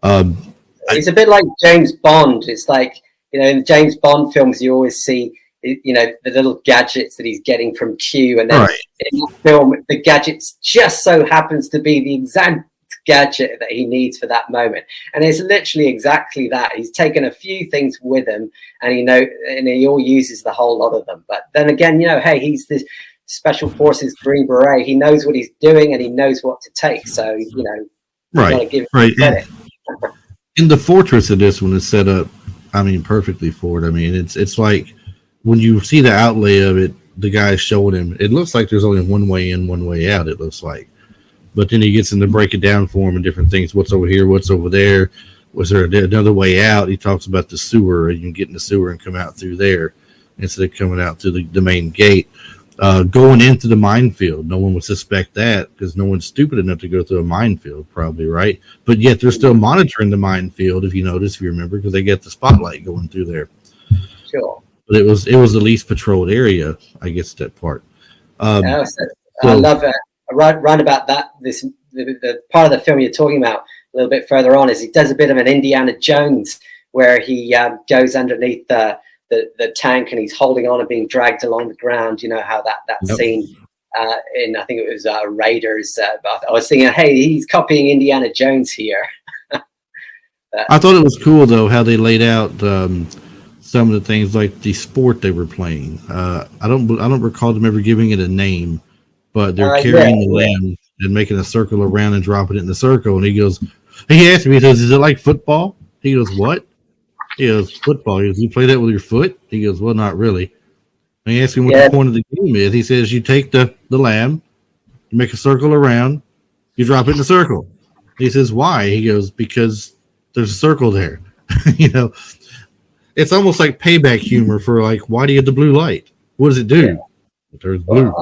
It's a bit like James Bond. It's like, in James Bond films, you always see, the little gadgets that he's getting from Q. And then in the film, the gadgets just so happens to be the exact gadget that he needs for that moment. And it's literally exactly that. He's taken a few things with him and he all uses the whole lot of them. But then again, hey, he's this Special Forces Green Beret. He knows what he's doing and he knows what to take. So, gotta give him credit. And the fortress of this one is set up, perfectly for it. It's like when you see the outlay of it, the guy showing him, it looks like there's only one way in, one way out, it looks like. But then he gets in to break it down for him and different things. What's over here? What's over there? Was there another way out? He talks about the sewer. You can get in the sewer and come out through there instead of coming out through the main gate. Going into the minefield. No one would suspect that because no one's stupid enough to go through a minefield, probably, right? But yet they're still monitoring the minefield, if you notice, if you remember, because they get the spotlight going through there. Sure. But it was the least patrolled area, I guess, that part. I love it. Right about that. The part of the film you're talking about a little bit further on is he does a bit of an Indiana Jones where he goes underneath the tank and he's holding on and being dragged along the ground. You know how that scene in, I think it was Raiders. I was thinking, hey, he's copying Indiana Jones here. I thought it was cool though how they laid out some of the things like the sport they were playing. I don't recall them ever giving it a name, but they're carrying the lamb and making a circle around and dropping it in the circle. And he asked me, he says, "Is it like football?" He goes, "What?" He goes, "Football." He goes, "You play that with your foot?" He goes, "Well, not really." And he asked him what the point of the game is. He says, "You take the lamb, you make a circle around, you drop it in the circle." He says, "Why?" He goes, "Because there's a circle there." It's almost like payback humor for like, why do you get the blue light? What does it do? Yeah. There's blue.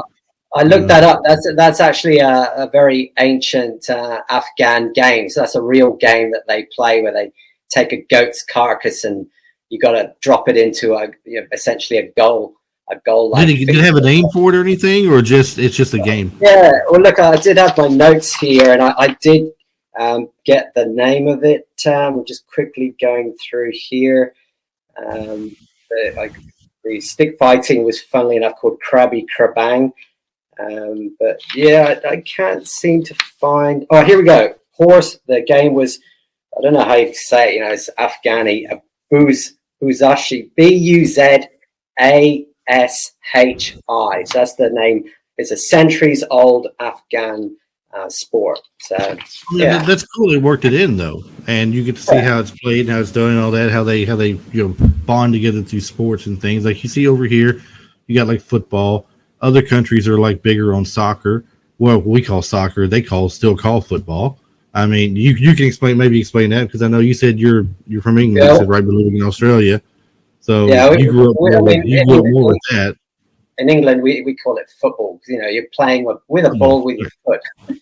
I looked that up. That's actually a very ancient Afghan game. So that's a real game that they play where they take a goat's carcass and you got to drop it into essentially a goal. Did it have a name for it or anything, or it's just a game? Yeah. Well, look, I did have my notes here, and I did get the name of it. I'm just quickly going through here. The stick fighting was, funnily enough, called Krabi Krabang. But yeah, I can't seem to find. Oh, here we go. Horse. The game was, I don't know how you say it. It's Afghani. Buzashi. Buzashi. So that's the name. It's a centuries-old Afghan sport. So yeah, that's cool. They worked it in though, and you get to see how it's played, and how it's done, and all that. How they bond together through sports and things. Like you see over here, you got like football. Other countries are like bigger on soccer. Well, we call soccer, they still call football. I mean, you can explain that because I know you said you're from England, you said, right? But living in Australia, so you grew up more with that. In England, we call it football because you're playing with a ball with your foot.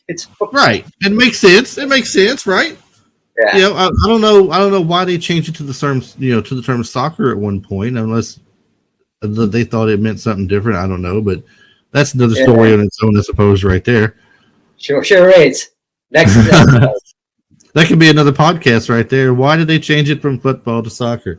It's football. Right. It makes sense. Right? Yeah. I don't know why they changed it to the term soccer at one point, unless they thought it meant something different. I don't know, but that's another story on its own, I suppose, right there. Sure is. Next. That could be another podcast right there. Why did they change it from football to soccer?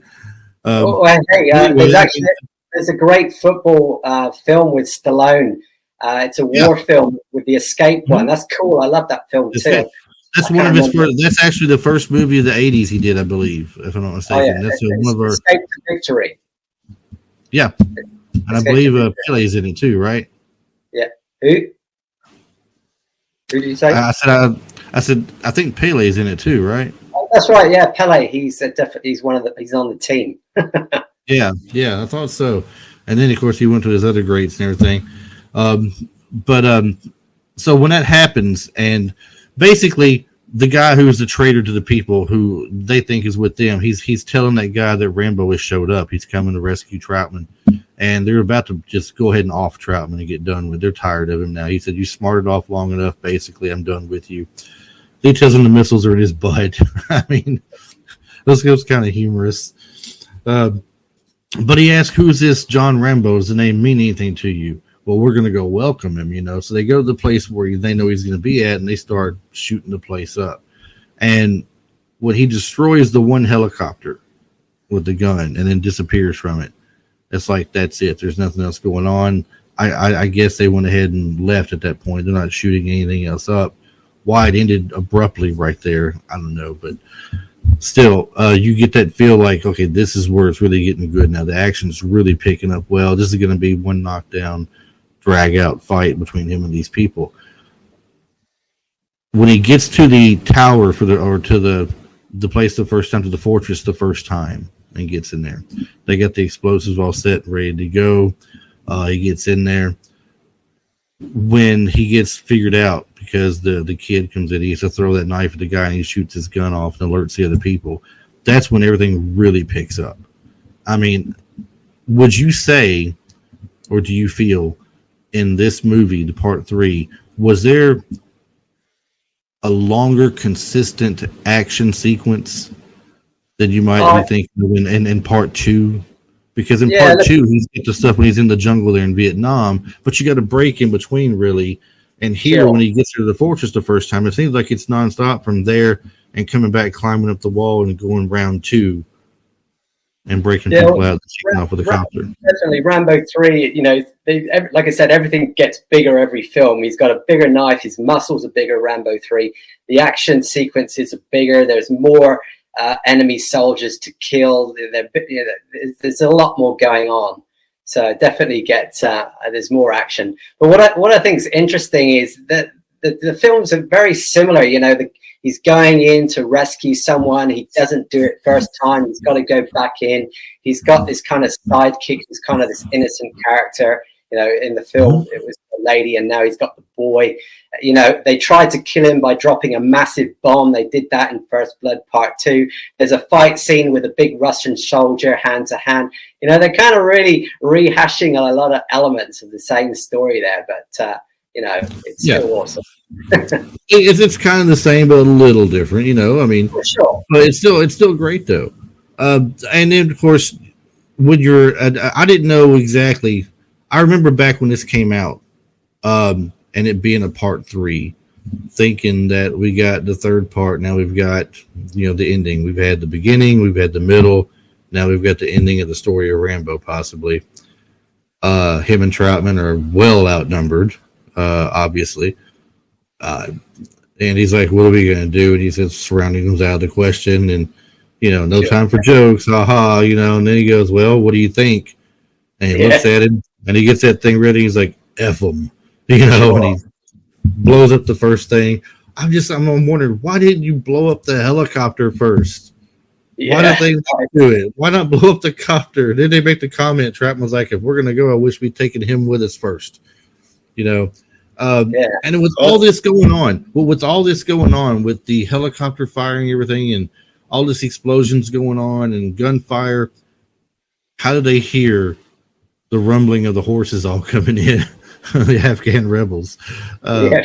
There's a great football film with Stallone. It's a war film with the escape one. That's cool. I love that film too. That's one of his first. That's actually the first movie of the '80s he did, I believe, if I'm not mistaken. That's one of our Escape to Victory. Yeah, and I believe Pele's in it too, right? Yeah. Who did you say? I said I think Pele's in it too, right? Oh, that's right. Yeah, Pele. He's on the team. Yeah, I thought so. And then, of course, he went to his other greats and everything. So when that happens, and basically the guy who's the traitor to the people who they think is with them, he's telling that guy that Rambo has showed up. He's coming to rescue Troutman. And they're about to just go ahead and off Troutman and get done with. They're tired of him now. He said, "You smarted off long enough. Basically, I'm done with you." He tells him the missiles are in his butt. I mean, this was kind of humorous. But he asked, "Who's this John Rambo? Does the name mean anything to you?" Well, we're going to go welcome him, So they go to the place where they know he's going to be at, and they start shooting the place up. And when he destroys the one helicopter with the gun and then disappears from it, it's like, that's it. There's nothing else going on. I guess they went ahead and left at that point. They're not shooting anything else up. Why it ended abruptly right there, I don't know, but still, you get that feel like, okay, this is where it's really getting good now. The action's really picking up well. This is going to be one knockdown, drag-out fight between him and these people. When he gets to the tower to the place the first time, to the fortress the first time, and gets in there, they got the explosives all set and ready to go. He gets in there. When he gets figured out, because the kid comes in, he has to throw that knife at the guy and he shoots his gun off and alerts the other people. That's when everything really picks up. I mean, would you say, or do you feel in this movie, the part 3, was there a longer, consistent action sequence than you might be thinking in part 2? Because in part 2, he's got the stuff when he's in the jungle there in Vietnam, but you got a break in between, really. And here, when he gets to the fortress the first time, it seems like it's nonstop from there and coming back, climbing up the wall and going round 2 and breaking people out and taking off with a copter. Definitely, Rambo 3. You know, like I said, everything gets bigger every film. He's got a bigger knife. His muscles are bigger. Rambo 3. The action sequences are bigger. There's more enemy soldiers to kill. There's a lot more going on, so definitely there's more action. But what I think is interesting is that the films are very similar. You know, he's going in to rescue someone. He doesn't do it first time. He's got to go back in. He's got this kind of sidekick, who's kind of this innocent character. You know, in the film, it was the lady, and now he's got the boy. You know, they tried to kill him by dropping a massive bomb. They did that in First Blood Part 2. There's a fight scene with a big Russian soldier hand to hand. You know, they're kind of really rehashing a lot of elements of the same story there, but, you know, it's still awesome. It's kind of the same, but a little different, you know, I mean, for sure. But it's still great though. And then of course, when I didn't know exactly, I remember back when this came out, and it being a part 3, thinking that we got the third part. Now we've got, you know, the ending. We've had the beginning, we've had the middle. Now we've got the ending of the story of Rambo, possibly. Him and Troutman are well outnumbered, obviously. And he's like, what are we going to do? And he says, surrounding comes out of the question, and, you know, no time for jokes, haha, you know. And then he goes, well, what do you think? And he looks at him, and he gets that thing ready. He's like, F him, you know, and he blows up the first thing. I'm wondering, why didn't you blow up the helicopter first? Why did they not do it? Why not blow up the copter? Then they make the comment, Trapman was like, if we're going to go, I wish we'd taken him with us first, you know. And with all this going on, with the helicopter firing everything and all this explosions going on and gunfire, how do they hear the rumbling of the horses all coming in? The Afghan rebels. I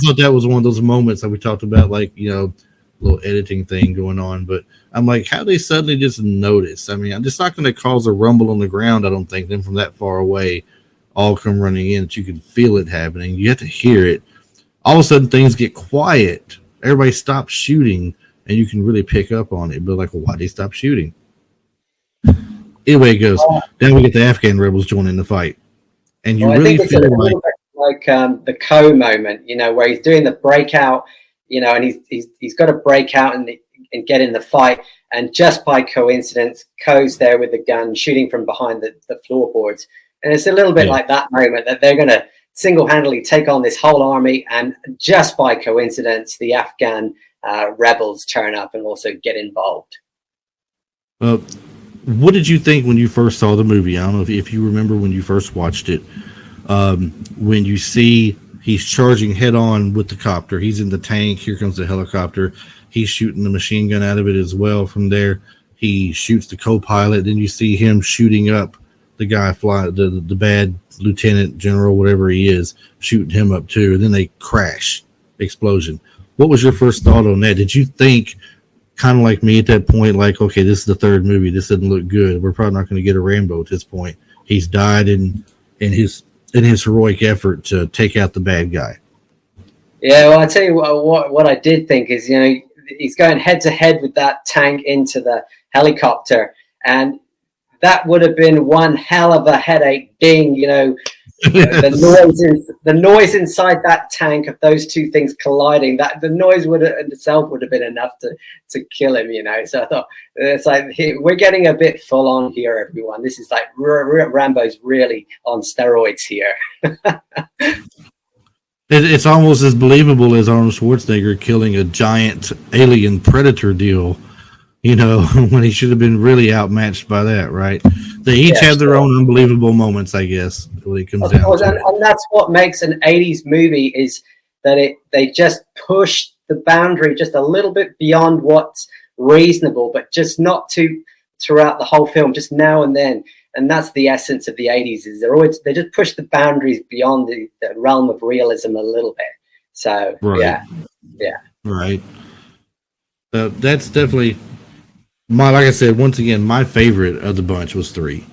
thought that was one of those moments that we talked about, like, you know, little editing thing going on. But I'm like, how they suddenly just notice? I mean, I'm just not going to cause a rumble on the ground, I don't think. Them from that far away all come running in that you can feel it happening. You have to hear it. All of a sudden, things get quiet. Everybody stops shooting, and you can really pick up on it. But like, well, why'd they stop shooting? Anyway, it goes. Then we get the Afghan rebels joining the fight. And you really feel like the Coe moment, you know, where he's doing the breakout, you know, and he's got to break out and get in the fight. And just by coincidence, Coe's there with the gun shooting from behind the floorboards. And it's a little bit like that moment that they're going to single-handedly take on this whole army. And just by coincidence, the Afghan rebels turn up and also get involved. What did you think when you first saw the movie? I don't know if you remember when you first watched it. When you see he's charging head on with the copter, he's in the tank, here comes the helicopter, he's shooting the machine gun out of it as well. From there, he shoots the co-pilot. Then you see him shooting up the guy, the bad lieutenant general, whatever he is, shooting him up too. And then they crash, explosion. What was your first thought on that? Did you think, kind of like me at that point, like, okay, this is the third movie, this doesn't look good, we're probably not going to get a Rambo at this point? He's died in his heroic effort to take out the bad guy. Yeah, well, I tell you what I did think is, you know, he's going head to head with that tank into the helicopter, and that would have been one hell of a headache. Ding, you know, the noise inside that tank of those two things colliding, that the noise in itself would have been enough to kill him, you know. So I thought, it's like, we're getting a bit full on here, everyone. This is like Rambo's really on steroids here. It's almost as believable as Arnold Schwarzenegger killing a giant alien predator deal, you know, when he should have been really outmatched by that, right? They each have their own unbelievable moments, I guess, when it comes down to it. And that's what makes an 80s movie, is that they just push the boundary just a little bit beyond what's reasonable, but just not throughout the whole film, just now and then. And that's the essence of the 80s, is they just push the boundaries beyond the realm of realism a little bit. So, right. Yeah. Right. That's definitely like I said, once again, my favorite of the bunch was 3.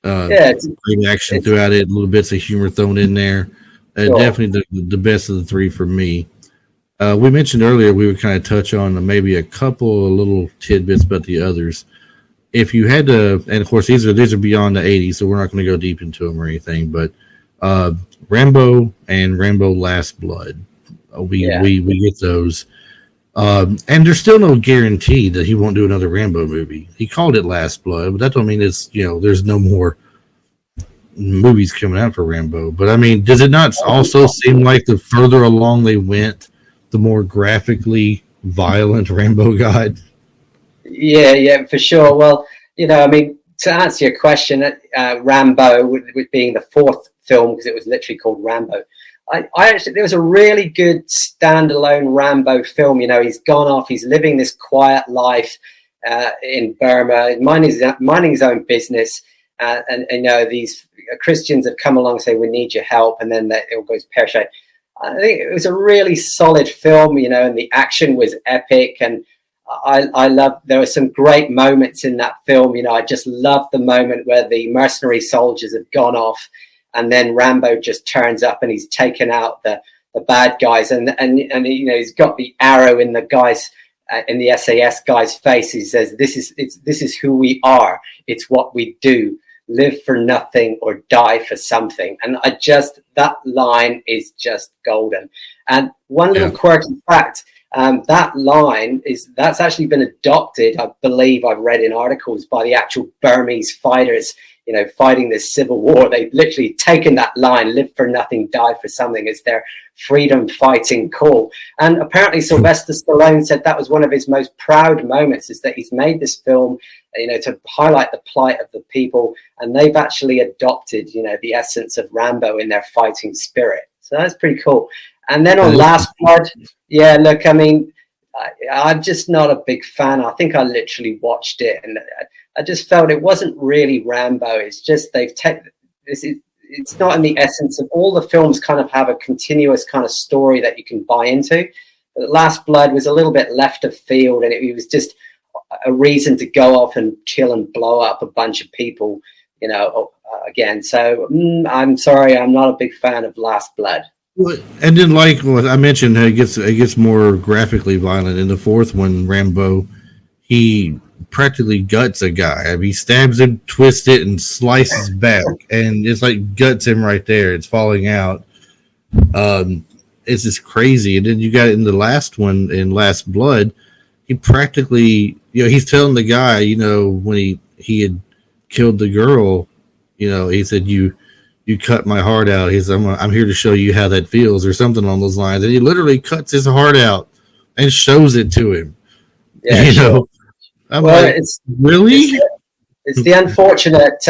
Great action throughout it, little bits of humor thrown in there. Definitely the best of the 3 for me. We mentioned earlier we would kind of touch on maybe a couple of little tidbits about the others. If you had to, and of course these are beyond the 80s, so we're not going to go deep into them or anything, but Rambo and Rambo Last Blood, we get those. And there's still no guarantee that he won't do another Rambo movie. He called it Last Blood, but that don't mean it's, there's no more movies coming out for Rambo. But I mean, does it not also seem like the further along they went, the more graphically violent Rambo got? Yeah, for sure. Well, I mean, to answer your question, Rambo, with being the 4th film, because it was literally called Rambo, I actually, there was a really good standalone Rambo film. He's gone off, he's living this quiet life in Burma, minding his own business, and these Christians have come along and say, we need your help, and then it all goes pear-shaped. I think it was a really solid film, and the action was epic, and I love, there were some great moments in that film. I just love the moment where the mercenary soldiers have gone off, and then Rambo just turns up and he's taken out the bad guys, and he's got the arrow in the guy's in the SAS guy's face. He says, this is who we are. It's what we do. Live for nothing or die for something. And that line is just golden. And one little quirky fact, that line that's actually been adopted, I believe I've read in articles, by the actual Burmese fighters, fighting this civil war. They've literally taken that line, live for nothing, die for something, as their freedom fighting call. And apparently Sylvester Stallone said that was one of his most proud moments, is that he's made this film, to highlight the plight of the people, and they've actually adopted, the essence of Rambo in their fighting spirit. So that's pretty cool. And then on Last Blood, look, I mean, I'm just not a big fan. I think I literally watched it, and I just felt it wasn't really Rambo. It's just they've taken this. It's not in the essence of all the films. Kind of have a continuous kind of story that you can buy into. But Last Blood was a little bit left of field, and it was just a reason to go off and kill and blow up a bunch of people, again. So I'm sorry, I'm not a big fan of Last Blood. And then, like what I mentioned, it gets more graphically violent in the 4th one. Rambo, he practically guts a guy. I mean, he stabs him, twists it, and slices back, and it's like guts him right there. It's falling out. It's just crazy. And then you got in the last one, in Last Blood, he practically, he's telling the guy, when he had killed the girl, he said, you cut my heart out. He said, I'm here to show you how that feels, or something along those lines. And he literally cuts his heart out and shows it to him. Yeah, sure. I'm like, it's really? It's the unfortunate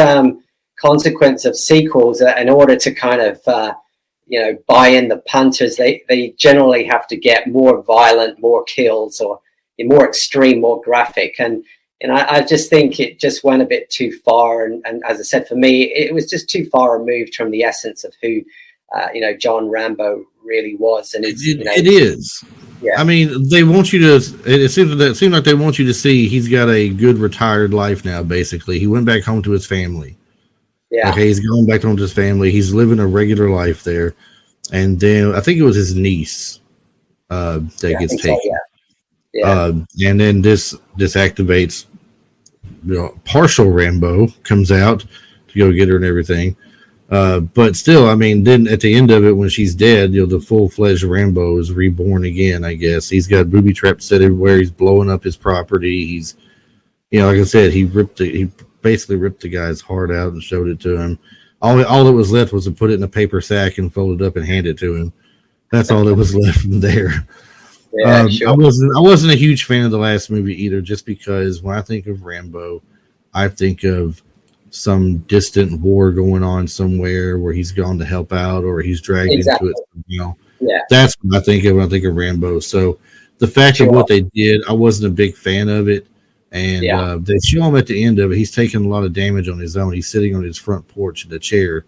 consequence of sequels. In order to kind of, buy in the punters, they generally have to get more violent, more kills, or more extreme, more graphic. And I just think it just went a bit too far. And as I said, for me, it was just too far removed from the essence of who, John Rambo really was. And it is. Yeah. I mean, they want you to. It seems like they want you to see he's got a good retired life now. Basically, he went back home to his family. Yeah. Okay, he's going back home to his family. He's living a regular life there, and then I think it was his niece that gets taken. So, yeah. And then this activates. Partial Rambo comes out to go get her and everything. But still, I mean, then at the end of it, when she's dead, the full-fledged Rambo is reborn again, I guess. He's got booby traps set everywhere. He's blowing up his property. He's, like I said, he basically ripped the guy's heart out and showed it to him. All that was left was to put it in a paper sack and fold it up and hand it to him. That's all that was left from there. Yeah, sure. I wasn't a huge fan of the last movie either, just because when I think of Rambo, I think of some distant war going on somewhere where he's gone to help out or he's dragged into it. Yeah, that's what I think of when I think of Rambo. So the fact of what they did, I wasn't a big fan of it. And they show him at the end of it. He's taking a lot of damage on his own. He's sitting on his front porch in a chair.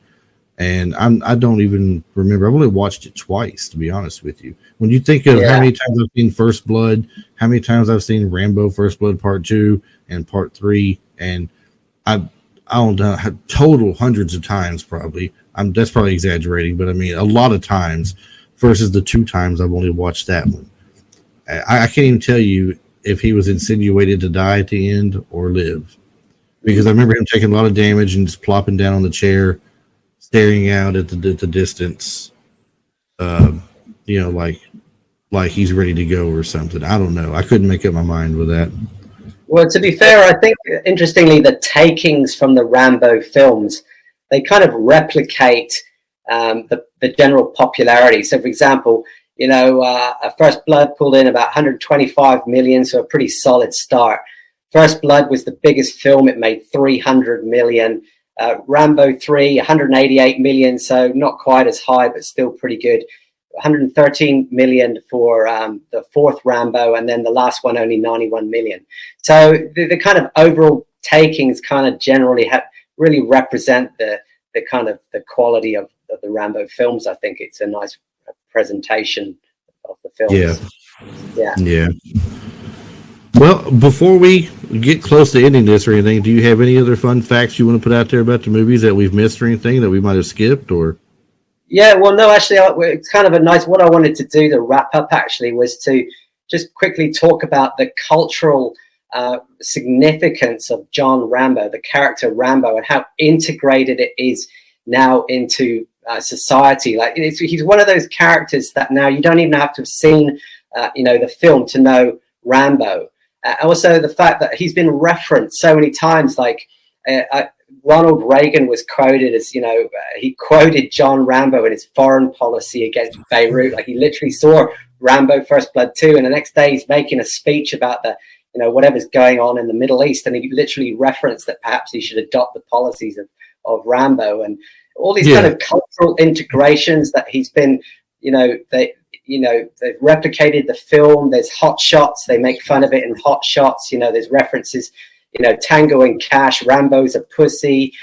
And I don't even remember. I've only watched it twice, to be honest with you. When you think of how many times I've seen First Blood, how many times I've seen Rambo First Blood Part 2 and Part 3, and I don't know, total hundreds of times probably. That's probably exaggerating, but I mean a lot of times versus the 2 times I've only watched that one. I can't even tell you if he was insinuated to die at the end or live, because I remember him taking a lot of damage and just plopping down on the chair, staring out at the distance, like he's ready to go or something. I don't know. I couldn't make up my mind with that. Well, to be fair, I think, interestingly, the takings from the Rambo films, they kind of replicate the general popularity. So, for example, First Blood pulled in about 125 million, so a pretty solid start. First Blood was the biggest film. It made 300 million. Rambo 3, 188 million, so not quite as high, but still pretty good. 113 million for the fourth Rambo, and then the last one only 91 million. So the kind of overall takings kind of generally really represent the kind of the quality of the Rambo films. I think it's a nice presentation of the films. Yeah. Well, before we get close to ending this or anything, do you have any other fun facts you want to put out there about the movies that we've missed or anything that we might have skipped? Or yeah, well, no, actually, it's kind of a nice. What I wanted to do to wrap up actually was to just quickly talk about the cultural significance of John Rambo, the character Rambo, and how integrated it is now into society. Like he's one of those characters that now you don't even have to have seen, the film to know Rambo. Also, the fact that he's been referenced so many times, like Ronald Reagan was quoted as, he quoted John Rambo in his foreign policy against Beirut. Like he literally saw Rambo First Blood 2, and the next day he's making a speech about the, whatever's going on in the Middle East, and he literally referenced that perhaps he should adopt the policies of Rambo, and all these kind of cultural integrations that he's been, they've replicated the film. There's Hot Shots. They make fun of it in Hot Shots. There's references, Tango and Cash, Rambo's a pussy,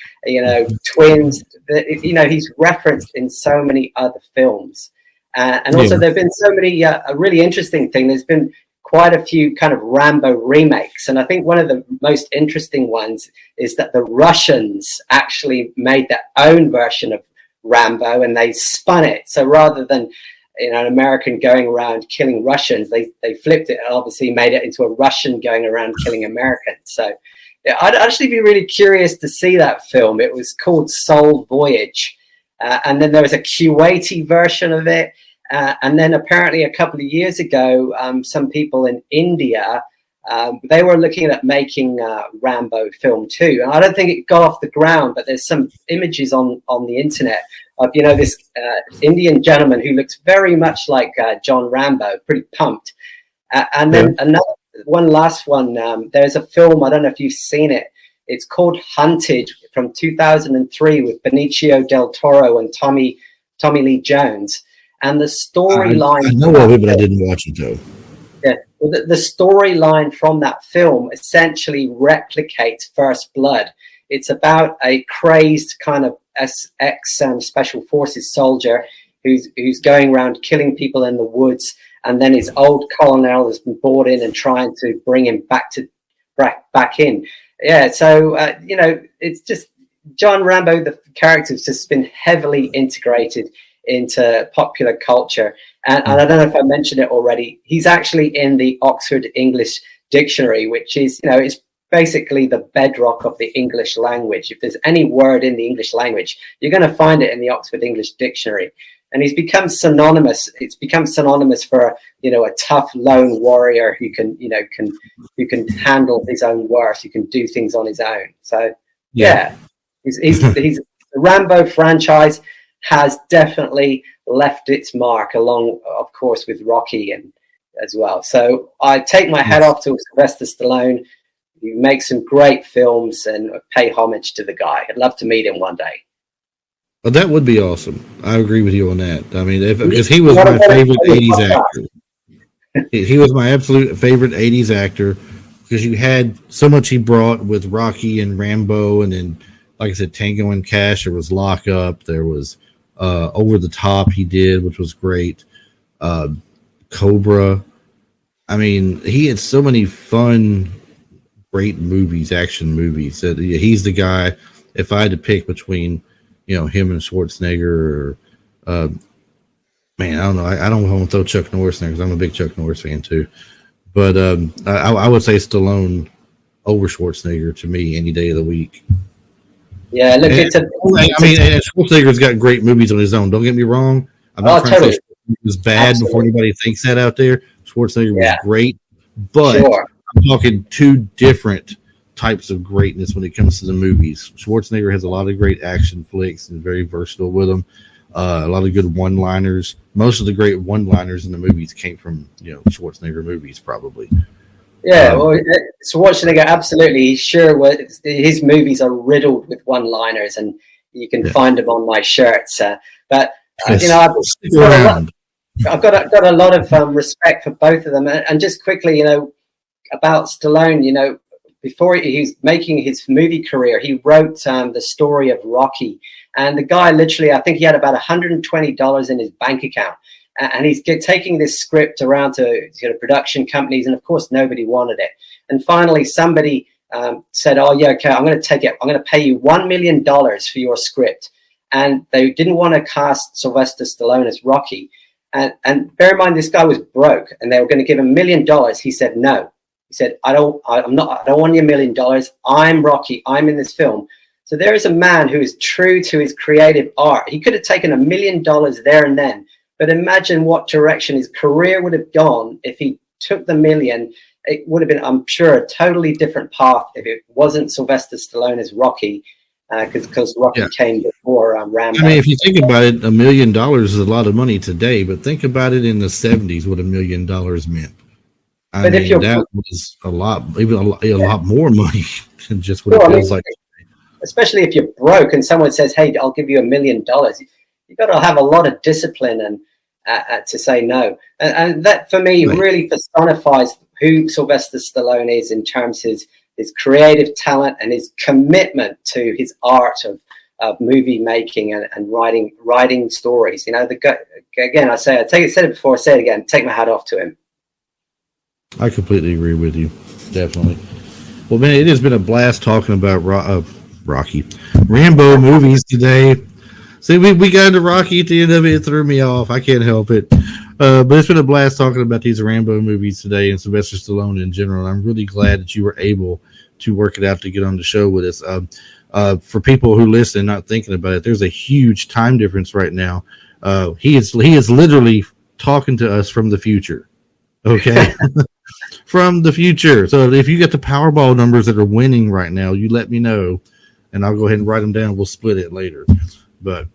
twins. He's referenced in so many other films. And also there have been so many, a really interesting thing, there's been quite a few kind of Rambo remakes. And I think one of the most interesting ones is that the Russians actually made their own version of Rambo and they spun it. So rather than an American going around killing Russians, they flipped it and obviously made it into a Russian going around killing Americans. So I'd actually be really curious to see that film. It was called Soul Voyage. And then there was a Kuwaiti version of it. And then apparently a couple of years ago, some people in India, they were looking at making Rambo film 2. And I don't think it got off the ground, but there's some images on the internet of, this Indian gentleman who looks very much like John Rambo, pretty pumped. And then one last one. There's a film, I don't know if you've seen it. It's called Hunted from 2003 with Benicio del Toro and Tommy Lee Jones. And the storyline... I know of it, but I didn't watch it, though. Yeah, well, the storyline from that film essentially replicates First Blood. It's about a crazed kind of ex-special forces soldier who's going around killing people in the woods, and then his old colonel has been brought in and trying to bring him back in. Yeah, so, it's just John Rambo, the character's just been heavily integrated into popular culture. And I don't know if I mentioned it already, he's actually in the Oxford English Dictionary, which is, it's basically the bedrock of the English language. If there's any word in the English language, you're going to find it in the Oxford English Dictionary. And he's become synonymous. It's become synonymous for, a tough lone warrior who can handle his own worth, who can do things on his own. So, he's the Rambo franchise has definitely left its mark, along, of course, with Rocky and as well. So I take my hat off to Sylvester Stallone. he makes some great films and pay homage to the guy. I'd love to meet him one day. Well, that would be awesome. I agree with you on that. I mean, because he was my favorite 80s actor. He was my absolute favorite 80s actor because you had so much he brought with Rocky and Rambo, and then, like I said, Tango and Cash. There was Lock Up. There was Over the Top he did, which was great. Cobra. I mean, he had so many fun, great movies, action movies. That he's the guy. If I had to pick between, him and Schwarzenegger, or man, I don't know. I don't want to throw Chuck Norris there because I'm a big Chuck Norris fan too. But I would say Stallone over Schwarzenegger to me any day of the week. Yeah, look, and Schwarzenegger's got great movies on his own. Don't get me wrong. I'm not trying to say Schwarzenegger was bad before anybody thinks that out there. Schwarzenegger was great, but I'm talking two different types of greatness when it comes to the movies. Schwarzenegger has a lot of great action flicks and very versatile with them. A lot of good one-liners. Most of the great one-liners in the movies came from Schwarzenegger movies, probably. Yeah, well, Schwarzenegger absolutely. Sure, his movies are riddled with one-liners, and you can find them on my shirts. But I've got a lot of respect for both of them. And just quickly, about Stallone, before he was making his movie career, he wrote the story of Rocky. And the guy literally, I think he had about $120 in his bank account. And he's taking this script around to production companies. And, of course, nobody wanted it. And finally, somebody said, oh, yeah, okay, I'm going to take it. I'm going to pay you $1 million for your script. And they didn't want to cast Sylvester Stallone as Rocky. And bear in mind, this guy was broke, and they were going to give him $1 million. He said no. He said, I don't want you $1 million. I'm Rocky. I'm in this film. So there is a man who is true to his creative art. He could have taken $1 million there and then, but imagine what direction his career would have gone if he took the $1 million. It would have been, I'm sure, a totally different path if it wasn't Sylvester Stallone as Rocky. Because Rocky came before Rambo. I mean, if you think about it, $1 million is a lot of money today, but think about it in the 70s, what $1 million meant. I mean, that was a lot, even a lot more money than just what it feels like. Especially if you're broke and someone says, hey, I'll give you $1 million. You've got to have a lot of discipline and to say no. And that, for me, really personifies who Sylvester Stallone is in terms of his creative talent and his commitment to his art of movie making and writing stories. Again, I said it before, I say it again, take my hat off to him. I completely agree with you. Definitely. Well, man, it has been a blast talking about Rocky, Rambo movies today. See, we got into Rocky at the end of it. It threw me off. I can't help it. But it's been a blast talking about these Rambo movies today and Sylvester Stallone in general. And I'm really glad that you were able to work it out to get on the show with us. For people who listen, not thinking about it, there's a huge time difference right now. He is literally talking to us from the future. Okay. From the future. So if you get the Powerball numbers that are winning right now, you let me know and I'll go ahead and write them down. We'll split it later. But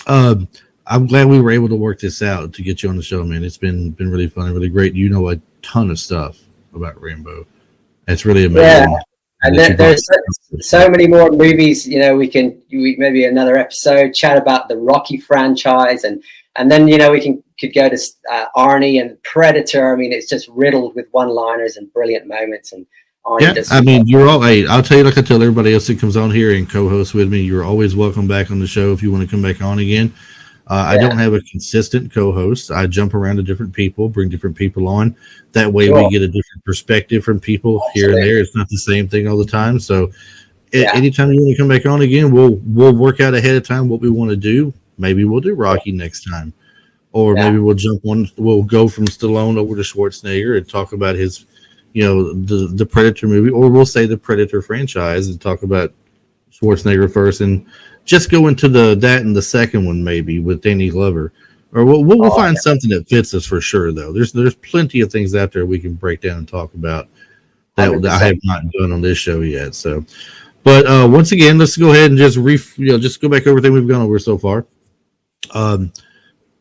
I'm glad we were able to work this out to get you on the show, man. It's been really fun and really great. You know a ton of stuff about Rambo. It's really amazing. Yeah. And there's so many more movies, we maybe another episode chat about the Rocky franchise and then, we could go to Arnie and Predator. I mean, it's just riddled with one-liners and brilliant moments. And Arnie you're all. Hey, I'll tell you, like I tell everybody else that comes on here and co-hosts with me, you're always welcome back on the show if you want to come back on again. I don't have a consistent co-host. I jump around to different people, bring different people on. That way we get a different perspective from people here and there. It's not the same thing all the time. So anytime you want to come back on again, we'll work out ahead of time what we want to do. Maybe we'll do Rocky next time. Or maybe we'll we'll go from Stallone over to Schwarzenegger and talk about his, the Predator movie. Or we'll say the Predator franchise and talk about Schwarzenegger first and just go into that and the second one maybe with Danny Glover. Or we'll find something that fits us for sure, though. There's plenty of things out there we can break down and talk about that I have not done on this show yet. So, but once again, let's go ahead and just go back over everything we've gone over so far.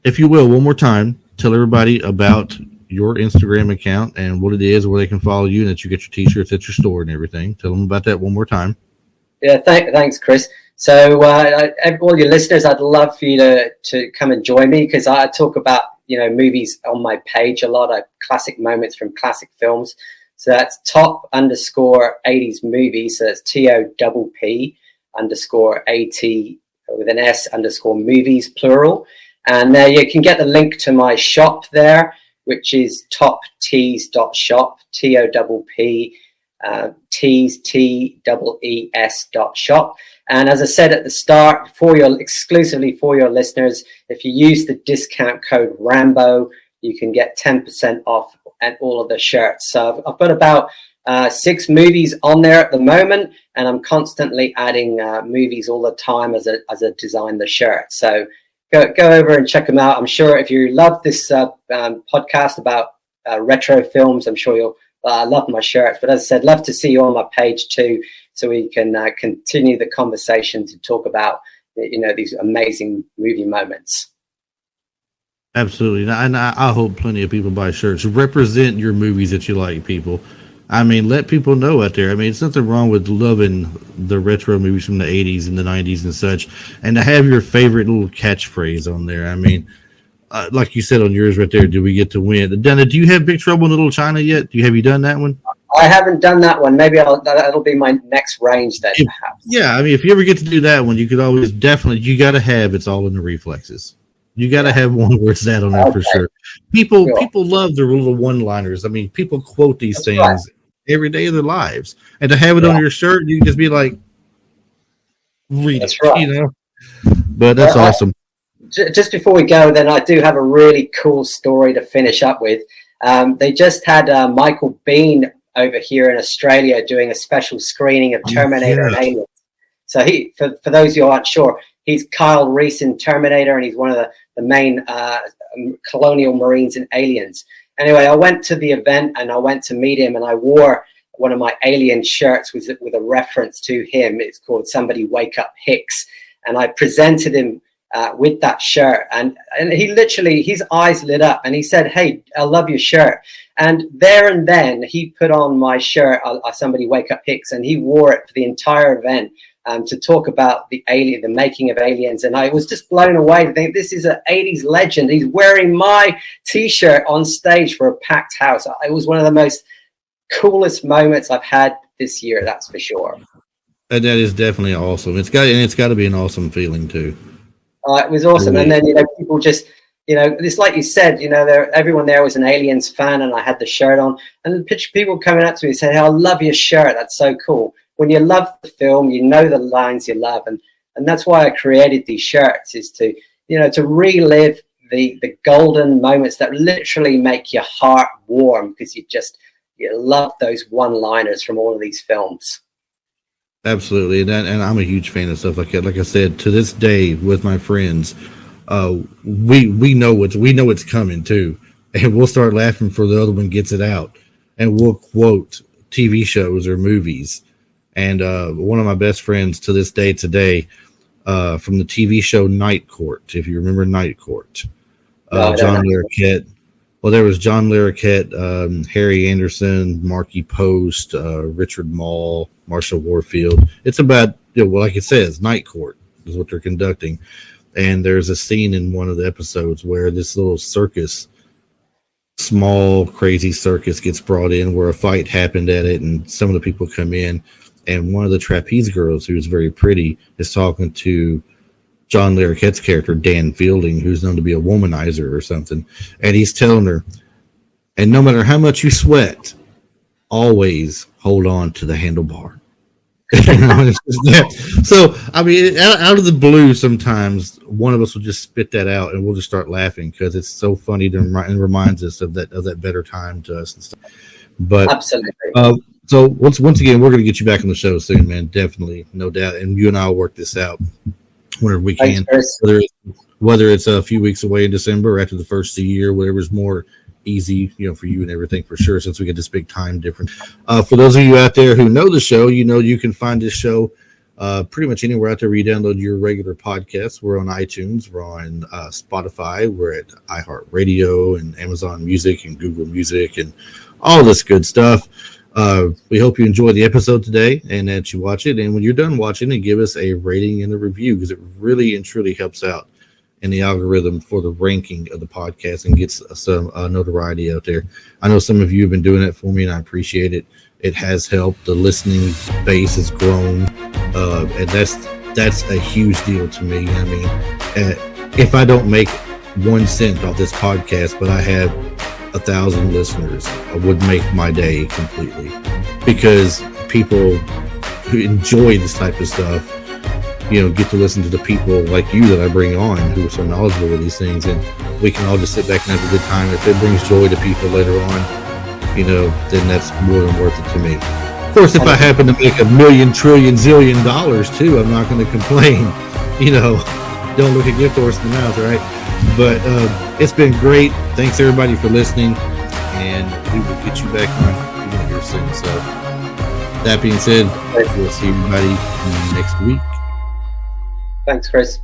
If you will, one more time, tell everybody about your Instagram account and what it is, where they can follow you, and that you get your t-shirts at your store and everything. Tell them about that one more time. Yeah, thanks, Chris. So, all your listeners, I'd love for you to come and join me, because I talk about, movies on my page a lot, classic moments from classic films. So that's top_80s movies. So that's TOPP_AT with an S_movies, plural. And there you can get the link to my shop there, which is toptees.shop, TOPP. TEES.shop. And as I said at the start, exclusively for your listeners, if you use the discount code Rambo, you can get 10% off at all of the shirts. So I've got about 6 movies on there at the moment, and I'm constantly adding movies all the time as I design the shirt. So go over and check them out. I'm sure if you love this podcast about retro films, I'm sure you'll love my shirts. But as I said, love to see you on my page too, so we can continue the conversation to talk about these amazing movie moments. Absolutely, and I hope plenty of people buy shirts. Represent your movies that you like, people. I mean, let people know out there. I mean, it's nothing wrong with loving the retro movies from the 80s and the 90s and such, and to have your favorite little catchphrase on there. I mean, like you said on yours right there, do we get to win? Dana, do you have Big Trouble in Little China yet? Have you done that one? I haven't done that one. Maybe that'll be my next range then, perhaps. Yeah, I mean, if you ever get to do that one, you could always you got to have It's All in the Reflexes. You got to have one where it's that on there for sure. People love the little one-liners. I mean, people quote these things every day of their lives. And to have it on your shirt, you can just be like, read it, But that's awesome. Just before we go, then, I do have a really cool story to finish up with. They just had Michael Biehn over here in Australia doing a special screening of Terminator and Aliens. So for those of you who aren't sure, he's Kyle Reese in Terminator, and he's one of the main colonial Marines in Aliens. Anyway, I went to the event and I went to meet him, and I wore one of my Alien shirts with a reference to him. It's called Somebody Wake Up Hicks. And I presented him with that shirt, and he literally, his eyes lit up, and he said, "Hey, I love your shirt." And there and then he put on my shirt, Somebody Wake Up Hicks, and he wore it for the entire event to talk about the making of Aliens. And I was just blown away to think this is an 80s legend. He's wearing my t-shirt on stage for a packed house. It was one of the most coolest moments I've had this year, that's for sure. That is definitely awesome. It's got to be an awesome feeling too. It was awesome. And then, people just, it's like you said, everyone there was an Aliens fan, and I had the shirt on, and people coming up to me and saying, "Hey, I love your shirt. That's so cool." When you love the film, you know the lines you love. And that's why I created these shirts, is to, to relive the golden moments that literally make your heart warm, because you love those one-liners from all of these films. Absolutely, and I'm a huge fan of stuff like that. Like I said, to this day with my friends, we know it's coming too, and we'll start laughing for the other one gets it out, and we'll quote TV shows or movies. And one of my best friends to this day today, from the TV show Night Court, if you remember Night Court, John Larroquette. Well, there was John Larroquette, Harry Anderson, Marky Post, Richard Mall, Marshall Warfield. It's about, like it says, Night Court is what they're conducting. And there's a scene in one of the episodes where this little circus, small, crazy circus, gets brought in, where a fight happened at it, and some of the people come in, and one of the trapeze girls, who's very pretty, is talking to John Larroquette's character, Dan Fielding, who's known to be a womanizer or something. And he's telling her, and no matter how much you sweat, always hold on to the handlebar. So, I mean, out of the blue, sometimes one of us will just spit that out, and we'll just start laughing because it's so funny and reminds us of that better time to us and stuff. But absolutely. So once again, we're going to get you back on the show soon, man. Definitely, no doubt. And you and I will work this out whenever we can. Thanks, whether it's a few weeks away in December or after the first of the year, whatever's more easy, for you and everything, for sure, since we get this big time difference. For those of you out there who know the show, you can find this show pretty much anywhere out there where you download your regular podcasts. We're on iTunes, we're on Spotify, we're at iHeartRadio and Amazon Music and Google Music and all this good stuff. We hope you enjoy the episode today and that you watch it. And when you're done watching it, give us a rating and a review, because it really and truly helps out in the algorithm for the ranking of the podcast and gets some notoriety out there. I know some of you have been doing it for me, and I appreciate it. It has helped. The listening base has grown, and that's a huge deal to me. I mean, if I don't make 1 cent off this podcast, but I have 1,000 listeners, I would make my day completely, because people who enjoy this type of stuff, get to listen to the people like you that I bring on who are so knowledgeable with these things, and we can all just sit back and have a good time. If it brings joy to people later on, then that's more than worth it to me. Of course, if I happen to make $1 million, trillion, zillion dollars too, I'm not going to complain. Don't look a gift horse in the mouth, right? But it's been great. Thanks everybody for listening, and we will get you back on here soon. So that being said, we'll see everybody next week. Thanks, Chris.